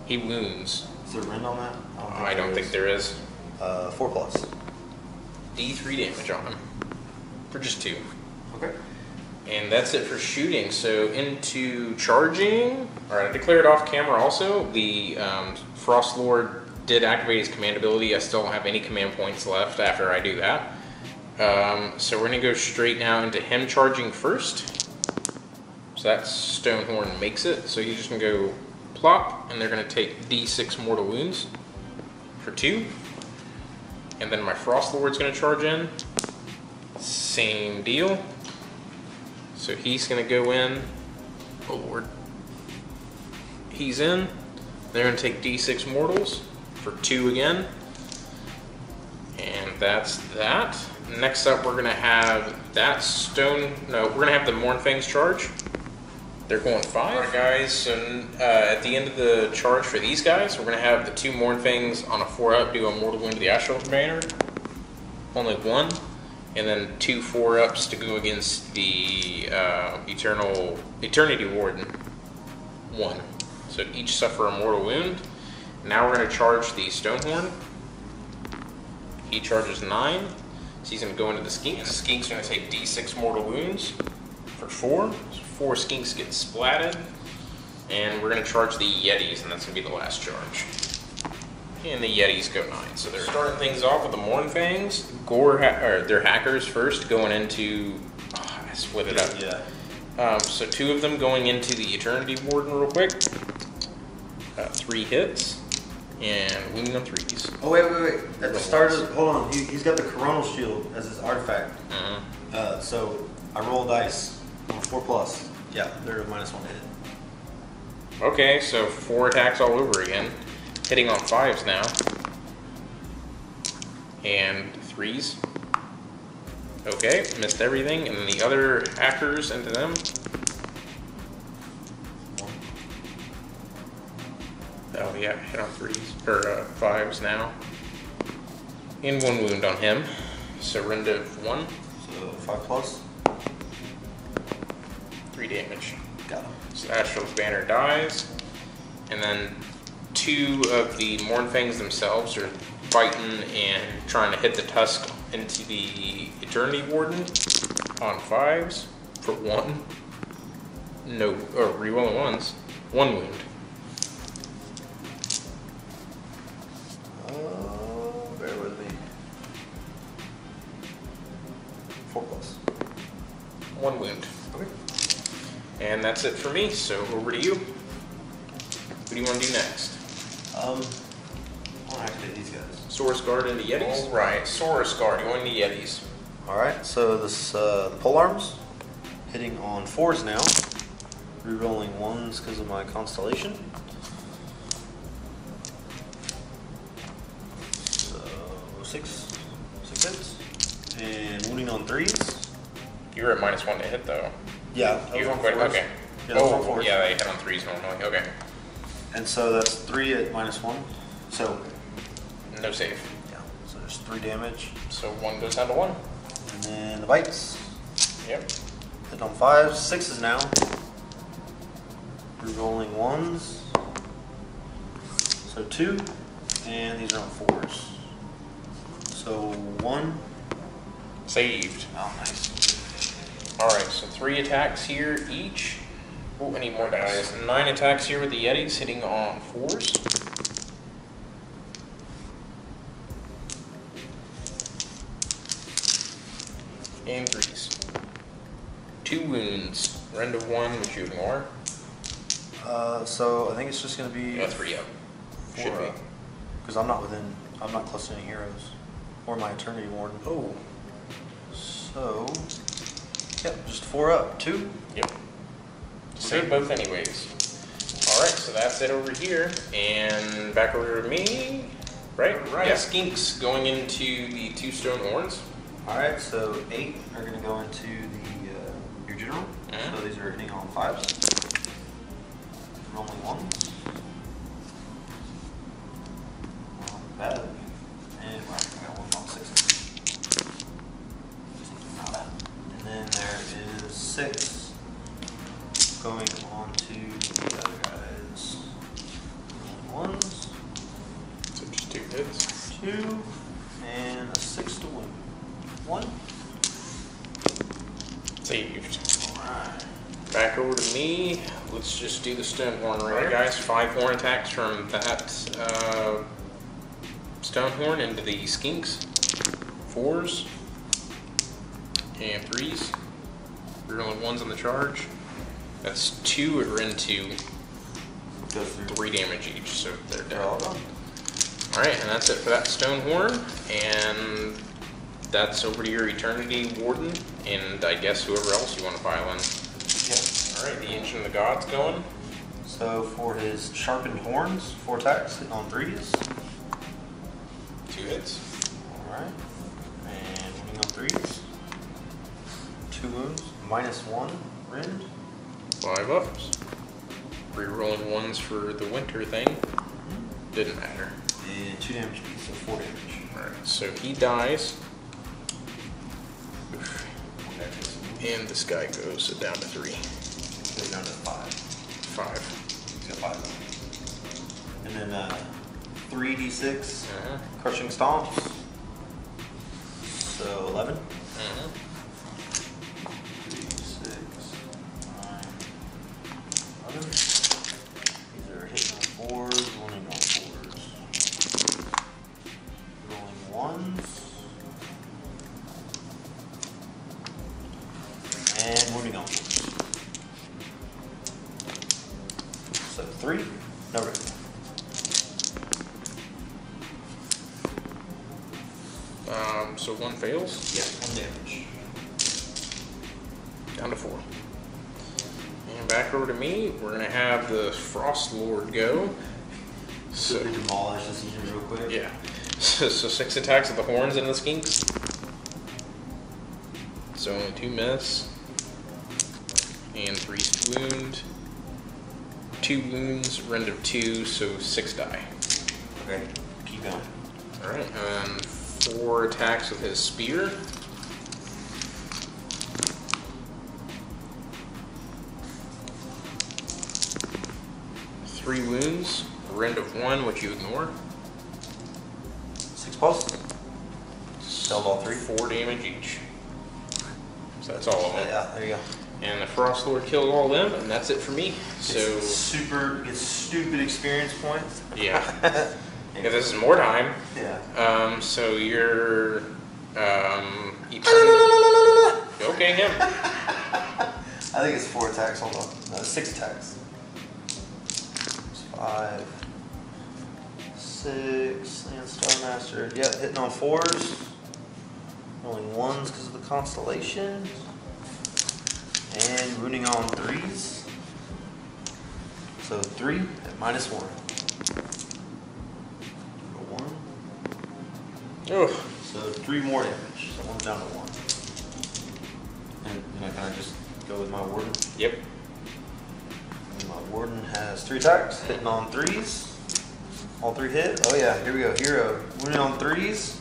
He wounds. Is there a rend on that? I don't think there is. 4+. D3 damage on him. For just 2. Okay. And that's it for shooting. So into charging. Alright, I declared off camera also. The Frost Lord did activate his command ability. I still don't have any command points left after I do that. So we're going to go straight now into him charging first. So that Stonehorn makes it. So he's just going to go plop, and they're going to take D6 mortal wounds for 2. And then my Frost Lord's going to charge in. Same deal. So he's going to go in. Oh lord. He's in. They're going to take D6 mortals for 2 again. And that's that. Next up, we're going to have that we're going to have the Mornfangs charge. They're going 5. Alright guys, so at the end of the charge for these guys, we're going to have the 2 Mornfangs on a 4-up do a mortal wound to the Ashloth banner. Only 1. And then 2 4-ups to go against the Eternity Warden. 1. So each suffer a mortal wound. Now we're going to charge the Stonehorn. He charges 9. So he's going to go into the Skink. The Skink's going to take D6 mortal wounds for 4. So 4 Skinks get splatted. And we're going to charge the Yetis, and that's going to be the last charge. And the Yetis go 9. So they're starting things off with the Mornfangs. They're hackers first, going into... Oh, I split it up. Yeah. So 2 of them going into the Eternity Warden real quick. 3 hits. And wounding on 3s. Oh, wait. At the start of... Hold on. He's got the Coronal Shield as his artifact. So I roll dice on 4+. Yeah, they're a -1 to hit. Okay, so 4 attacks all over again. Hitting on 5s now. And 3s. Okay, missed everything. And then the other hackers into them. Oh yeah, hit on 3s, or 5s now. And 1 wound on him. So rend of 1. So 5+. 3 damage. Got him. So Ashloth banner dies. And then 2 of the Mornfangs themselves are fighting and trying to hit the tusk into the Eternity Warden on 5s for 1. No, or rerolling 1s. 1 wound. Bear with me. 4+. 1 wound. Okay. And that's it for me, so over to you. What do you want to do next? want to activate these guys. Source Guard into Yetis? Oh. Right, Source Guard going to Yetis. Alright, so this the pole arms hitting on 4s now. Rerolling 1s because of my constellation. So 6 hits. And wounding on 3s. You're at -1 to hit though. Yeah, You on quit, 4s. okay. Yeah, that was on Oh, 4s. yeah, they hit on 3s normally. Okay. And so that's 3 at -1. So No save. yeah, so there's 3 damage. So 1 goes down to 1. And then the bites. Yep. Hit on 5s, 6s now. Rerolling 1s. So 2. And these are on 4s. So 1. Saved. Oh, nice. Alright, so 3 attacks here each. Oh, I need more dice. 9 attacks here with the Yetis hitting on 4s. And 3s. 2 wounds. Rend of 1, which you ignore. So I think it's just going to be 3 up. Should be. because I'm not close to any heroes or my Eternity Warden. Oh. So yeah, just 4 up, 2. Yep. Save both anyways. Alright, so that's it over here. And back over to me. Right? Right. Yeah, Skinks going into the 2 stone horns. All right, so 8 are going to go into the your general. Mhm. So these are hitting on 5s. Rolling 1s. Not bad. And I got 1 on 6. Not bad. And then there is 6 going on to the other guys. Rolling 1s. So just 2 hits. 2 and a 6 to win. 1. Saved. Alright. Back over to me. Let's just do the stone horn right, guys. 5 horn attacks from that stone horn into the Skinks. 4s and 3s. Rolling 1s on the charge. That's 2 at Rend 2. Go through. 3 damage each, so they're They're all down. done. Alright, and that's it for that stone horn. And that's over to your Eternity Warden, and I guess whoever else you want to pile in. Yeah. Alright, the Ancient of the Gods going. So for his sharpened horns, 4 attacks, hitting on 3s. 2 hits. Alright. And winning on 3s. 2 wounds. -1 rend. 5 ups. Rerolling 1s for the winter thing. Didn't matter. And 2 damage piece, so 4 damage. Alright, so he dies. And this guy goes down to 3. Goes down to 5. 5. He's got 5. And then 3d6 Uh-huh. crushing stomps. So 11. Uh-huh. 3d6, 9, 11. These are hitting on 4s, winning on 4s. Rolling 1s. And moving on. So 3, no rend. So 1 fails. Yeah, 1 damage. Down to 4. And back over to me. We're going to have the Frost Lord go. So, Quickly demolish this unit real quick. yeah. So 6 attacks with the horns and the Skinks. So only 2 miss. And 3 wound. 2 wounds, rend of 2, so 6 die. Okay, keep going. Alright, and then 4 attacks with his spear. Three wounds, rend of 1, which you ignore. 6 pulses. Killed all 3. 4 damage each. So that's all of them. Yeah, there you go. And the Frost Lord killed all of them, and that's it for me. So, Gets stupid experience points. yeah. Because this is more time. Yeah. So you're, okay, him. I think it's 4 attacks. Hold on. No, 6 attacks. It's 5, 6. 6 and Starmaster. Yep, hitting on 4s. Rolling 1s because of the constellation. And wounding on 3s. So 3 at -1. Roll 1. Oh. So 3 more damage. So 1's down to 1. And can I just go with my Warden? Yep. And my Warden has 3 attacks, hitting on 3s. All 3 hit. Oh yeah, here we go. Hero. Wounding on 3s.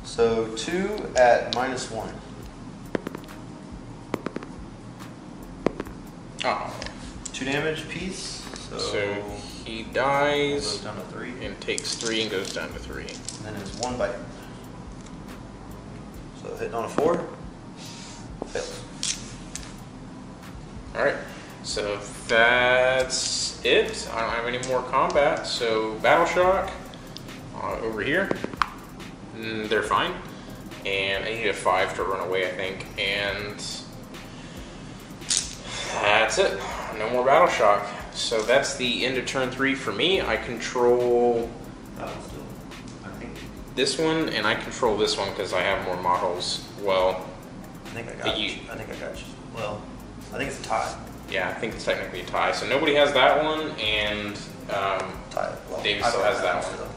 So 2 at -1. Oh. 2 damage piece. So he goes dies down to 3. and takes 3 and goes down to 3. And then it's 1 bite. So hitting on a 4. Fails. Alright, so that's it. I don't have any more combat. So Battle Shock over here. They're fine. And I need a 5 to run away, I think. And that's it. No more Battle Shock. So that's the end of turn 3 for me. I control I think this one, and I control this one because I have more models. Well, I got you. I think I got you. Well, I think it's a tie. yeah, I think it's technically a tie. So nobody has that one, and Tie. Well, David I've still got has that one. still.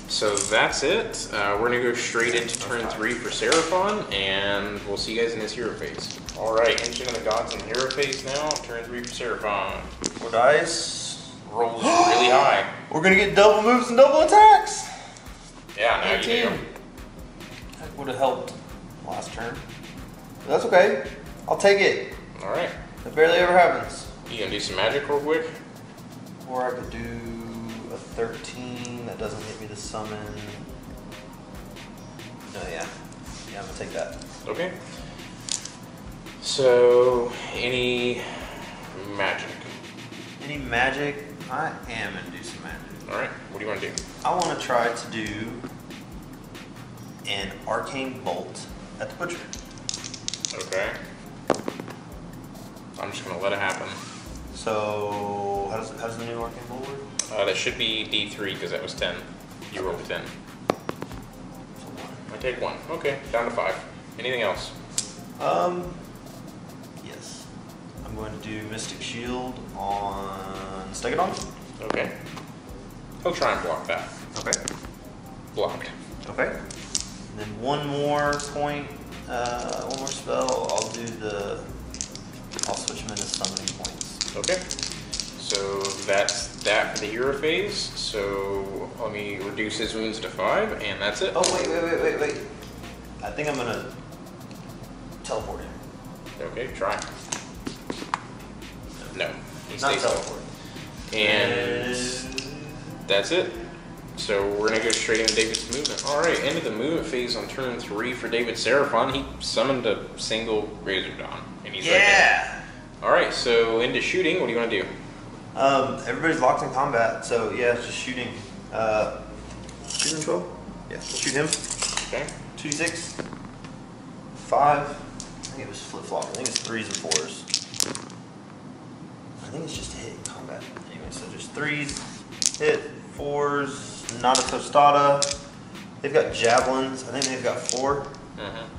So that's it. We're gonna go straight into turn 3 for Seraphon, and we'll see you guys in this hero phase. All right, entering the gods in hero phase now. Turn 3 for Seraphon. 4 dice. Rolls really high. We're gonna get double moves and double attacks. Yeah, now you 18. do. That would have helped last turn. But that's okay. I'll take it. All right. That barely ever happens. You gonna do some magic real quick? Or I could do a 13. That doesn't hit me to summon. No, yeah. Yeah, I'm gonna take that. Okay. So, any magic? Any magic? I am gonna do some magic. All right. What do you want to do? I want to try to do an arcane bolt at the butcher. Okay. I'm just gonna let it happen. So how does the new arcane bolt work? That should be D3 because that was 10. You rolled 10. So I take 1. Okay, down to 5. Anything else? yes. I'm going to do Mystic Shield on Stegodon. Okay. He'll try and block that. Okay. Blocked. Okay. And then one more point, one more spell. I'll switch them into summoning points. Okay. So that's that for the hero phase. So let me reduce his wounds to 5, and that's it. Oh wait. I think I'm gonna teleport him. Okay, try. No. He Not stays teleport. And that's it. So we're gonna go straight into David's movement. All right, end of the movement phase on turn 3 for David Seraphon. He summoned a single Razor Dawn, and he's right there. All right, so into shooting. What do you want to do? Everybody's locked in combat, so yeah, it's just shooting. Shooting 12? Yeah, we'll shoot him. Okay. 2d6. 5. I think it was flip-flop. I think it's 3s and 4s. I think it's just a hit in combat. Anyway, so just 3s, hit, 4s, not a tostada. They've got javelins. I think they've got 4.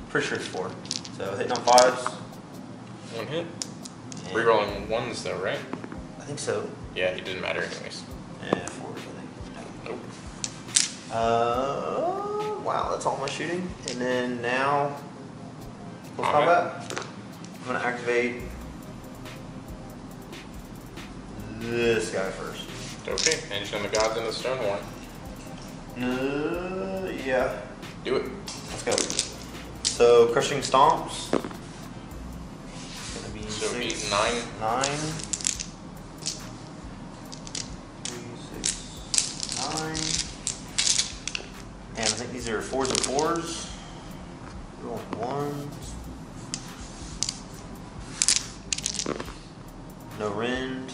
Pretty sure it's 4. So hitting on 5s. 1 hit. Rerolling 1s though, right? I think so. Yeah, it didn't matter anyways. Yeah, 4s, I think. Nope. Wow, that's all my shooting. And then now, close Combat. combat. I'm gonna activate this guy first. Okay, and the gods in the stone one. Yeah. Do it. Let's go. So crushing stomps. Gonna be So 6, 9. 9. 3, 6, 9. And I think these are 4s and 4s. Rolling 1s. No rend.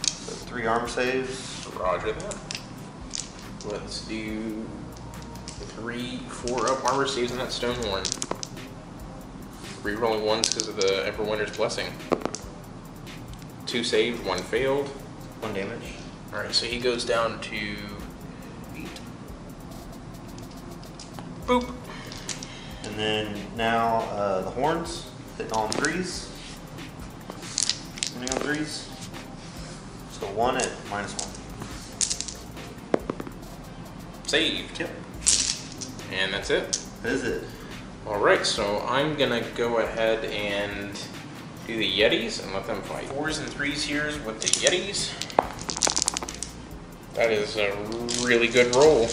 So 3 armor saves. Roger that. Let's do 3, 4 up armor saves in that stone horn. Rerolling 1s because of the Everwinter's Blessing. 2 saved, 1 failed. 1 damage. Alright, so he goes down to 8. Boop. And then now the horns, hitting on 3s. Hitting on 3s. So 1 at -1. Saved. Yep. And that's it. That is it. Alright, so I'm gonna go ahead and do the Yetis and let them fight. 4s and 3s here with the Yetis. That is a really good roll.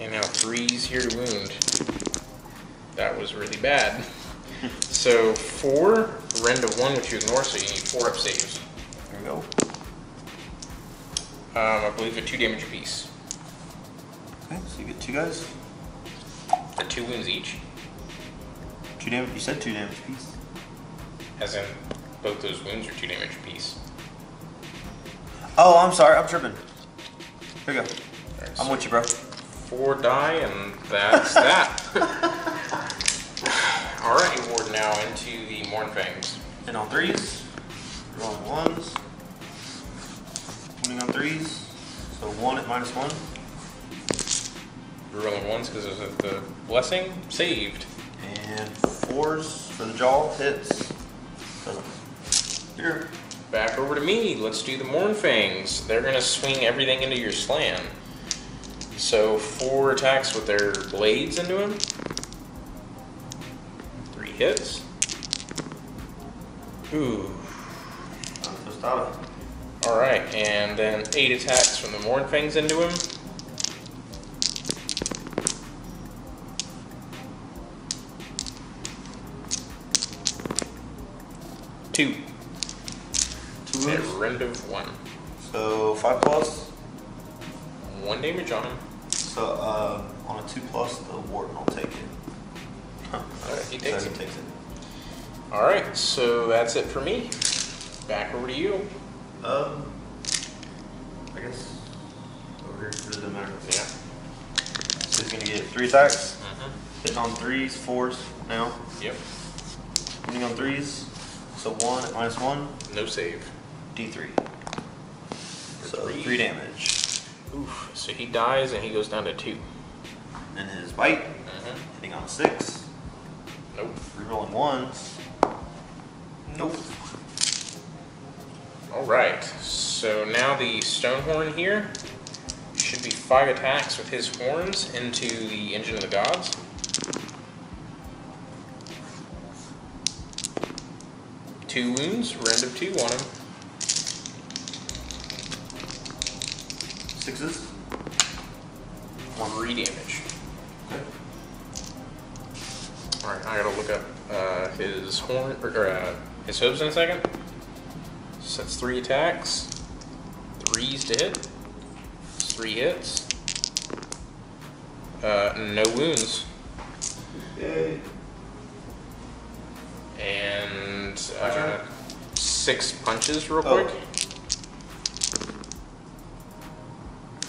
And now 3s here to wound. That was really bad. So 4, rend of 1, which you ignore, so you need 4 up saves. There we go. I believe at 2 damage apiece. Okay, so you get 2 guys. At 2 wounds each. 2 damage. You said 2 damage apiece. As in, both those wounds are 2 damage apiece. Oh, I'm sorry. I'm tripping. Here you go. Right, I'm so with you, bro. 4 die, and that's that. Alright, Ward now into the Mornfangs. And on 3s. Rolling 1s. Wounding on 3s. So 1 at -1. We're rolling 1s because of the blessing. Saved. And 4s for the jaw. Hits. Doesn't. Here. Back over to me. Let's do the Mornfangs. They're going to swing everything into your slan. So 4 attacks with their blades into him. 3 hits. Ooh. Alright, and then 8 attacks from the Mornfangs into him. 2. 2 And wounds. rend of 1. So 5+. 1 damage on him. So on a 2+, the warden will take it. Alright, he takes it. Alright, so that's it for me. Back over to you. I guess over here. It doesn't matter. Yeah. So he's gonna get 3 attacks. Mm-hmm. Hitting on 3s, 4s now. Yep. Hitting on 3s. So 1 at -1. No save. D3. So 3. 3 damage. Oof. So he dies and he goes down to 2. And his bite. Mm-hmm. Hitting on 6. Nope. Rerolling 1s. Nope. Alright, so now the Stonehorn here should be 5 attacks with his horns into the Engine of the Gods. Two wounds, rend of 2 on him. 6s. 3 damage. Okay. Alright, I gotta look up his horn or his hooves in a second. So that's 3 attacks. 3s to hit. 3 hits. No wounds. Yay. And 6 punches real Oh. quick.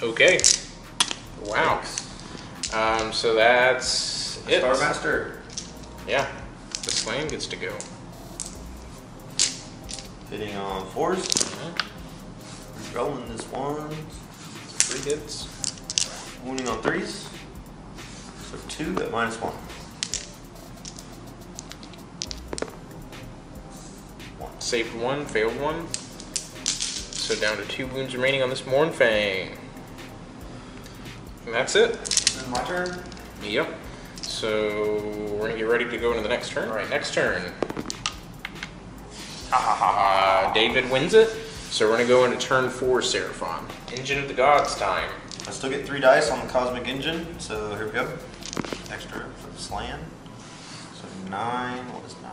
Okay. Wow. So that's it. Star Master. Yeah. The slam gets to go. Hitting on 4s. Mm-hmm. Rolling this 1. 3 hits. Wounding on 3s. So 2 at -1. 1. Saved 1, failed 1. So down to 2 wounds remaining on this Mornfang. And that's it. And my turn. Yep. So we're gonna get ready to go into the next turn. All right, next turn. David wins it. So we're gonna go into turn 4, Seraphon. Engine of the Gods time. I still get 3 dice on the Cosmic Engine, so here we go. Extra for the slam. So 9, what is 9?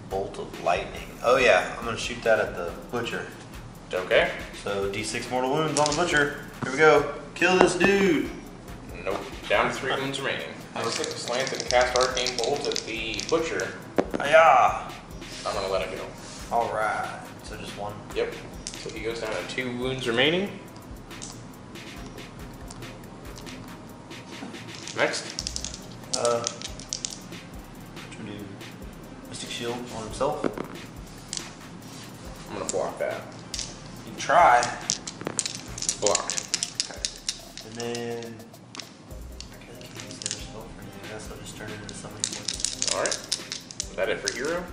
Bolt of Lightning. Oh yeah, I'm gonna shoot that at the Butcher. Okay. So D6 mortal wounds on the Butcher. Here we go. Kill this dude. Nope. Down to 3 wounds remaining. Let's hit the slant and cast Arcane Bolt at the Butcher. Hiya! I'm gonna let it go. Alright, so just 1. Yep. So he goes down to 2 wounds remaining. Next. What should we do? Mystic Shield on himself. Try. Blocked. Okay. And then I can't use the other spell for anything. I guess I'll just turn it into something points. Alright. Is that it for hero?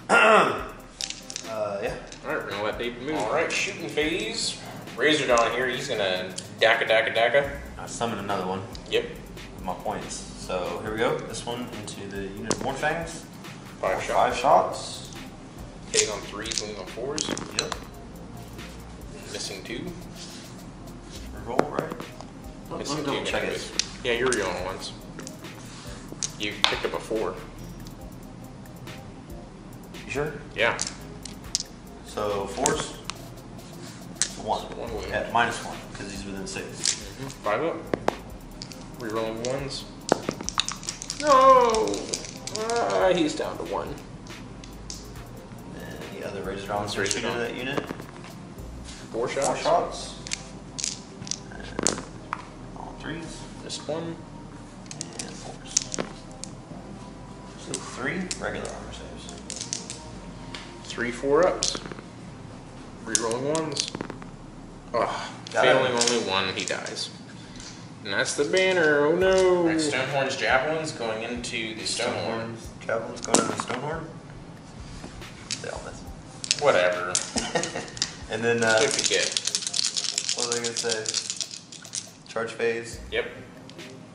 Yeah. Alright, we're gonna let David move. Alright, shooting phase. Razordon here, he's gonna daka. I summon another one. Yep. With my points. So here we go. This one into the unit of Morphangs. 5 shots. 5 shots. Hitting on 3s, winning on 4s. Yep. Missing 2. Reroll, right? Let Missing me 2 double check it. anyways. Yeah, you're rerolling once. You picked up a 4. You sure? Yeah. So 4s. 1. So 1 wound. At -1 because he's within 6. 5 up. Rerolling 1s. No! He's down to 1. And the other Razordon's Razordon. shoot into that unit. 4 shots. 4 shots. And all 3s. Missed 1. And 4s. So 3 regular armor saves. 3 4-ups. Rerolling 1s. Ugh. Got Failing it. only 1, he dies. And that's the banner. Oh no! Right, Stonehorn's Javelins going into the Stonehorn. Javelins going into the Stonehorn. They all miss. Whatever. And then, If you get. what was I going to say? Charge phase. Yep.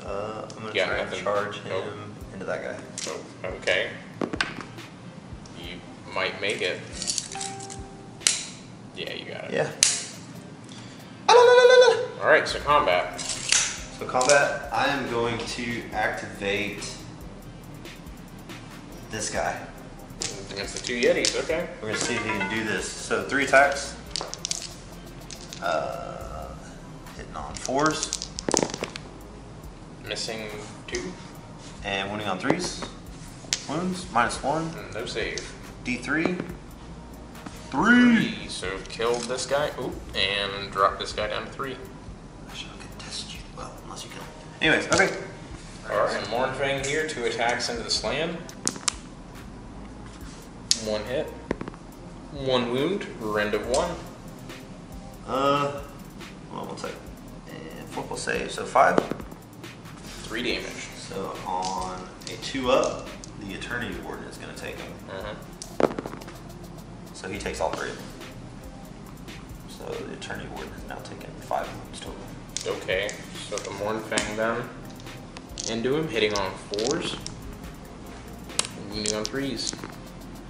I'm going to Yeah, try and nothing. charge him Nope. into that guy. Oh, okay. You might make it. Yeah, you got it. Yeah. Alright, so combat. So combat, I am going to activate this guy. Against the 2 Yetis, okay. We're going to see if he can do this. So 3 attacks. Hitting on 4s. Missing 2. And winning on 3s. Wounds, -1. No save. D3. 3. So killed this guy. Oop, and dropped this guy down to 3. I should contest you. Well, unless you kill him. Anyways, okay. Alright, so Mornfang here, 2 attacks into the slam. 1 hit. 1 wound, rend of 1. Hold on 1 second. And 4 plus save, so 5. 3 damage. So on a 2-up, the Eternity Warden is going to take him. So he takes all 3 of them. So the Eternity Warden has now taken 5 wounds total. Okay, so the Mornfang then into him, hitting on 4s. Wounding on 3s.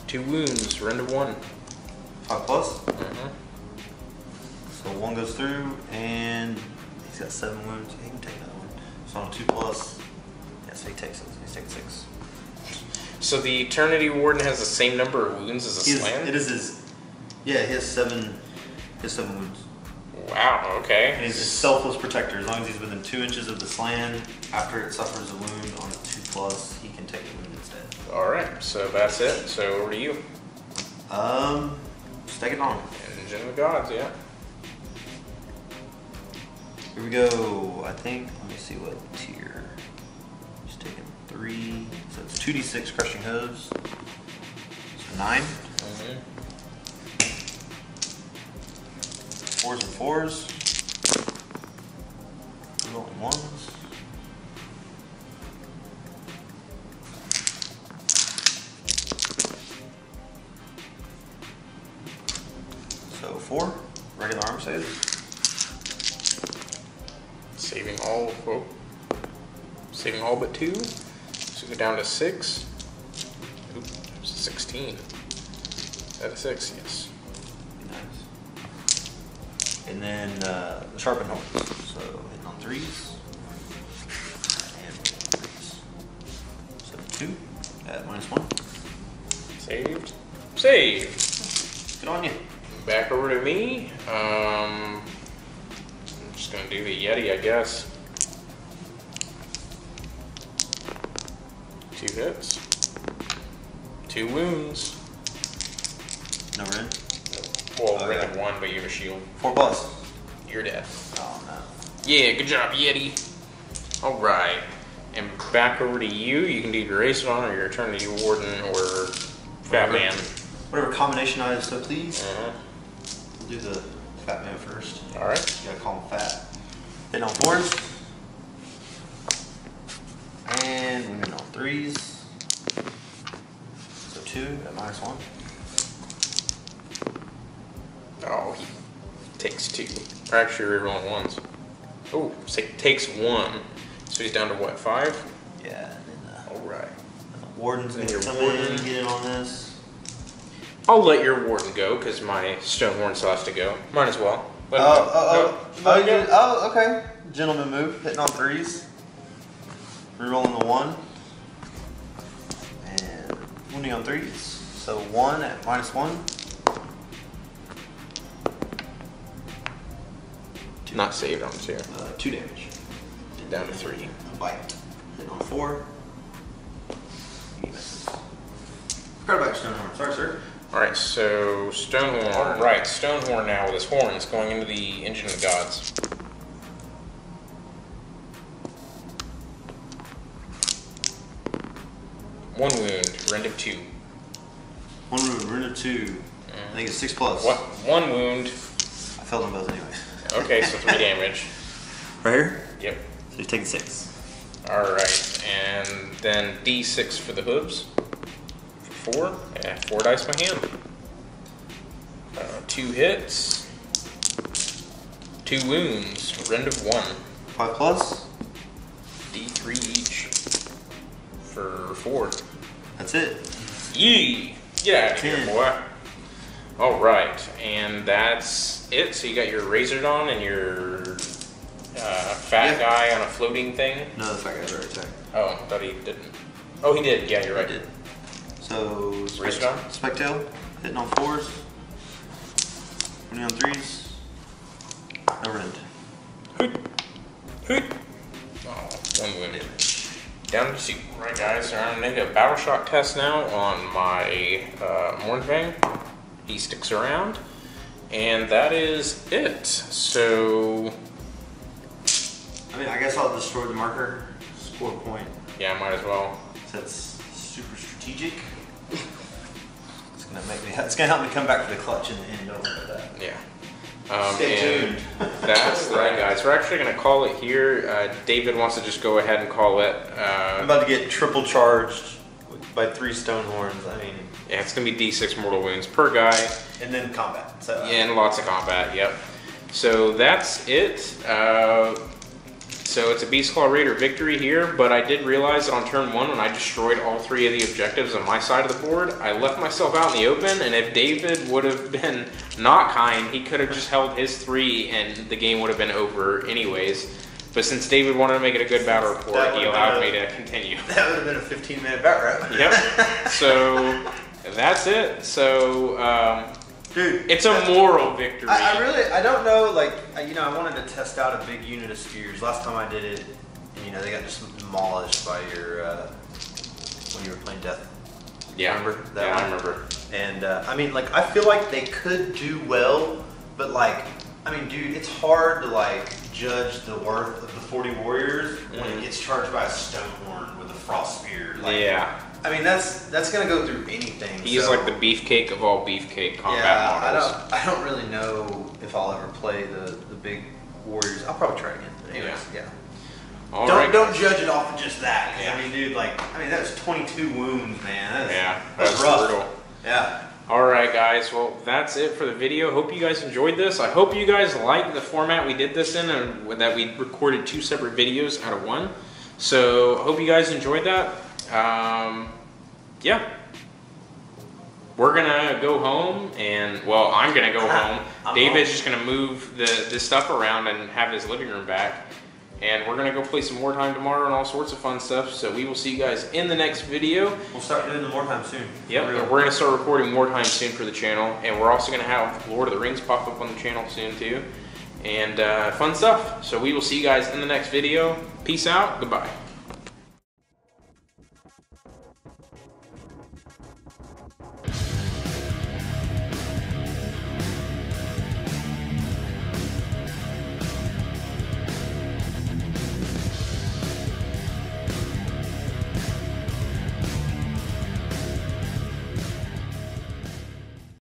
2 wounds, rend of 1. 5 plus. So 1 goes through, and he's got 7 wounds. He can take another one. So on a 2 plus, yeah, so he takes it. He's taking 6. So the Eternity Warden has the same number of wounds as a slam? It is his. Yeah, he has 7. He has 7 wounds. Wow, okay. And he's a selfless protector. As long as he's within 2 inches of the slam, after it suffers a wound on a 2 plus, he can take the wound instead. Alright, so that's it. So over to you. Just take it on. Engine of the Gods, yeah. Here we go. I think, let me see what tier. He's taking 3. So it's 2d6 crushing hooves. So 9. 4s and 4s. Rolling 1s. So 4 regular arm saves. Saving all, whoa. Saving all but 2. So go down to 6. Oop, 16. Is that a 6? Yes. Nice. And then the sharpened horns. So hitting on 3s. And 3s. So 2 at -1. Saved. Saved. Good on you. Back over to me. I'm just gonna do the Yeti, I guess. 2 hits. 2 wounds. No rend? Well, Oh, ring yeah. of 1, but you have a shield. 4 plus. You're dead. Oh no. Yeah, good job, Yeti. Alright. And back over to you. You can do your Razordon or your Eternity Warden or Batman. Whatever combination I so please. We'll do the fat man first. All right. You gotta call him fat. Hitting on 4s. And winning on 3s. So 2 at -1. Oh, he takes 2. Or actually, rerolling 1s. Oh, so he takes 1. So he's down to what, 5? Yeah, and then All right. the warden's gonna your come warden. in and get in on this. I'll let your warden go because my Stonehorn still has to go. Might as well. Let him go. Oh, okay. Gentleman move. Hitting on 3s. Rerolling the 1. And wounding on 3s. So 1 at -1. Not saved on 2. 2 damage. Down to 3. A bite. Hitting on 4. He misses. Forgot about Stonehorn. Sorry, sir. All right, so Stonehorn. Right, Stonehorn now with his horns going into the Engine of the Gods. One wound, rend of 2. 1 wound, rend of 2. I think it's 6+. What? 1 wound. I failed them both anyways. Okay, so 3 damage. Right here? Yep. So he's taking 6. Alright, and then D6 for the hooves. For 4. Yeah, 4 dice by hand. 2 hits. 2 wounds. Rend of 1. 5+. D3 each. For 4. That's it. Yee! Get out of here, 10. boy. Alright, and that's it. So you got your Razordon and your fat guy on a floating thing. No, the fat guy's already attacked. Oh, I thought he didn't. Oh, he did. Yeah, you're right. I did. So, Razordon? Spectail, hitting on 4s. Winning on 3s. No rend. Hoot. Hoot. Oh, 1 wound. Down to 2. Alright guys, so I'm going to make a battle shock test now on my Mornfang. He sticks around. And that is it. So... I mean, I guess I'll destroy the marker, score a point. Yeah, I might as well. That's super strategic. It's gonna help me come back for the clutch in the end over that. Yeah. Stay tuned. That's right, guys. We're actually going to call it here. David wants to just go ahead and call it. I'm about to get triple charged by 3 Stonehorns. I mean, yeah, it's going to be D6 mortal wounds per guy. and then combat. So Yeah, and lots of combat, yep. So that's it. So it's a Beastclaw Raider victory here, but I did realize that on turn 1 when I destroyed all 3 of the objectives on my side of the board, I left myself out in the open, and if David would have been not kind, he could have just held his 3 and the game would have been over anyways. But since David wanted to make it a good battle report, he allowed me to continue. that would have been a 15-minute bat route. Yep. So that's it. So Dude, it's a moral victory. I don't know, like, I wanted to test out a big unit of spears. Last time I did it, they got just demolished by your, when you were playing Death. Yeah. Remember that Yeah, one? I remember. And, I feel like they could do well, but, dude, it's hard to, judge the worth of the 40 warriors when it gets charged by a Stonehorn with a Frost Spear. Yeah. That's gonna go through anything. He's like the beefcake of all beefcake combat models. I don't really know if I'll ever play the big warriors. I'll probably try again. But anyways, yeah. All don't right, don't judge it off of just that. 'Cause, Yeah. Dude, that was 22 wounds, man. That's rough. brutal. Yeah. Alright guys, well that's it for the video. Hope you guys enjoyed this. I hope you guys liked the format we did this in and that we recorded 2 separate videos out of 1. So hope you guys enjoyed that. Yeah. We're gonna go home and, well, I'm gonna go home. David's just gonna move the stuff around and have his living room back. And we're gonna go play some Wartime tomorrow and all sorts of fun stuff. So we will see you guys in the next video. We'll start doing the Wartime soon. Yep, we're gonna start recording Wartime soon for the channel. And we're also gonna have Lord of the Rings pop up on the channel soon too. And fun stuff. So we will see you guys in the next video. Peace out, goodbye.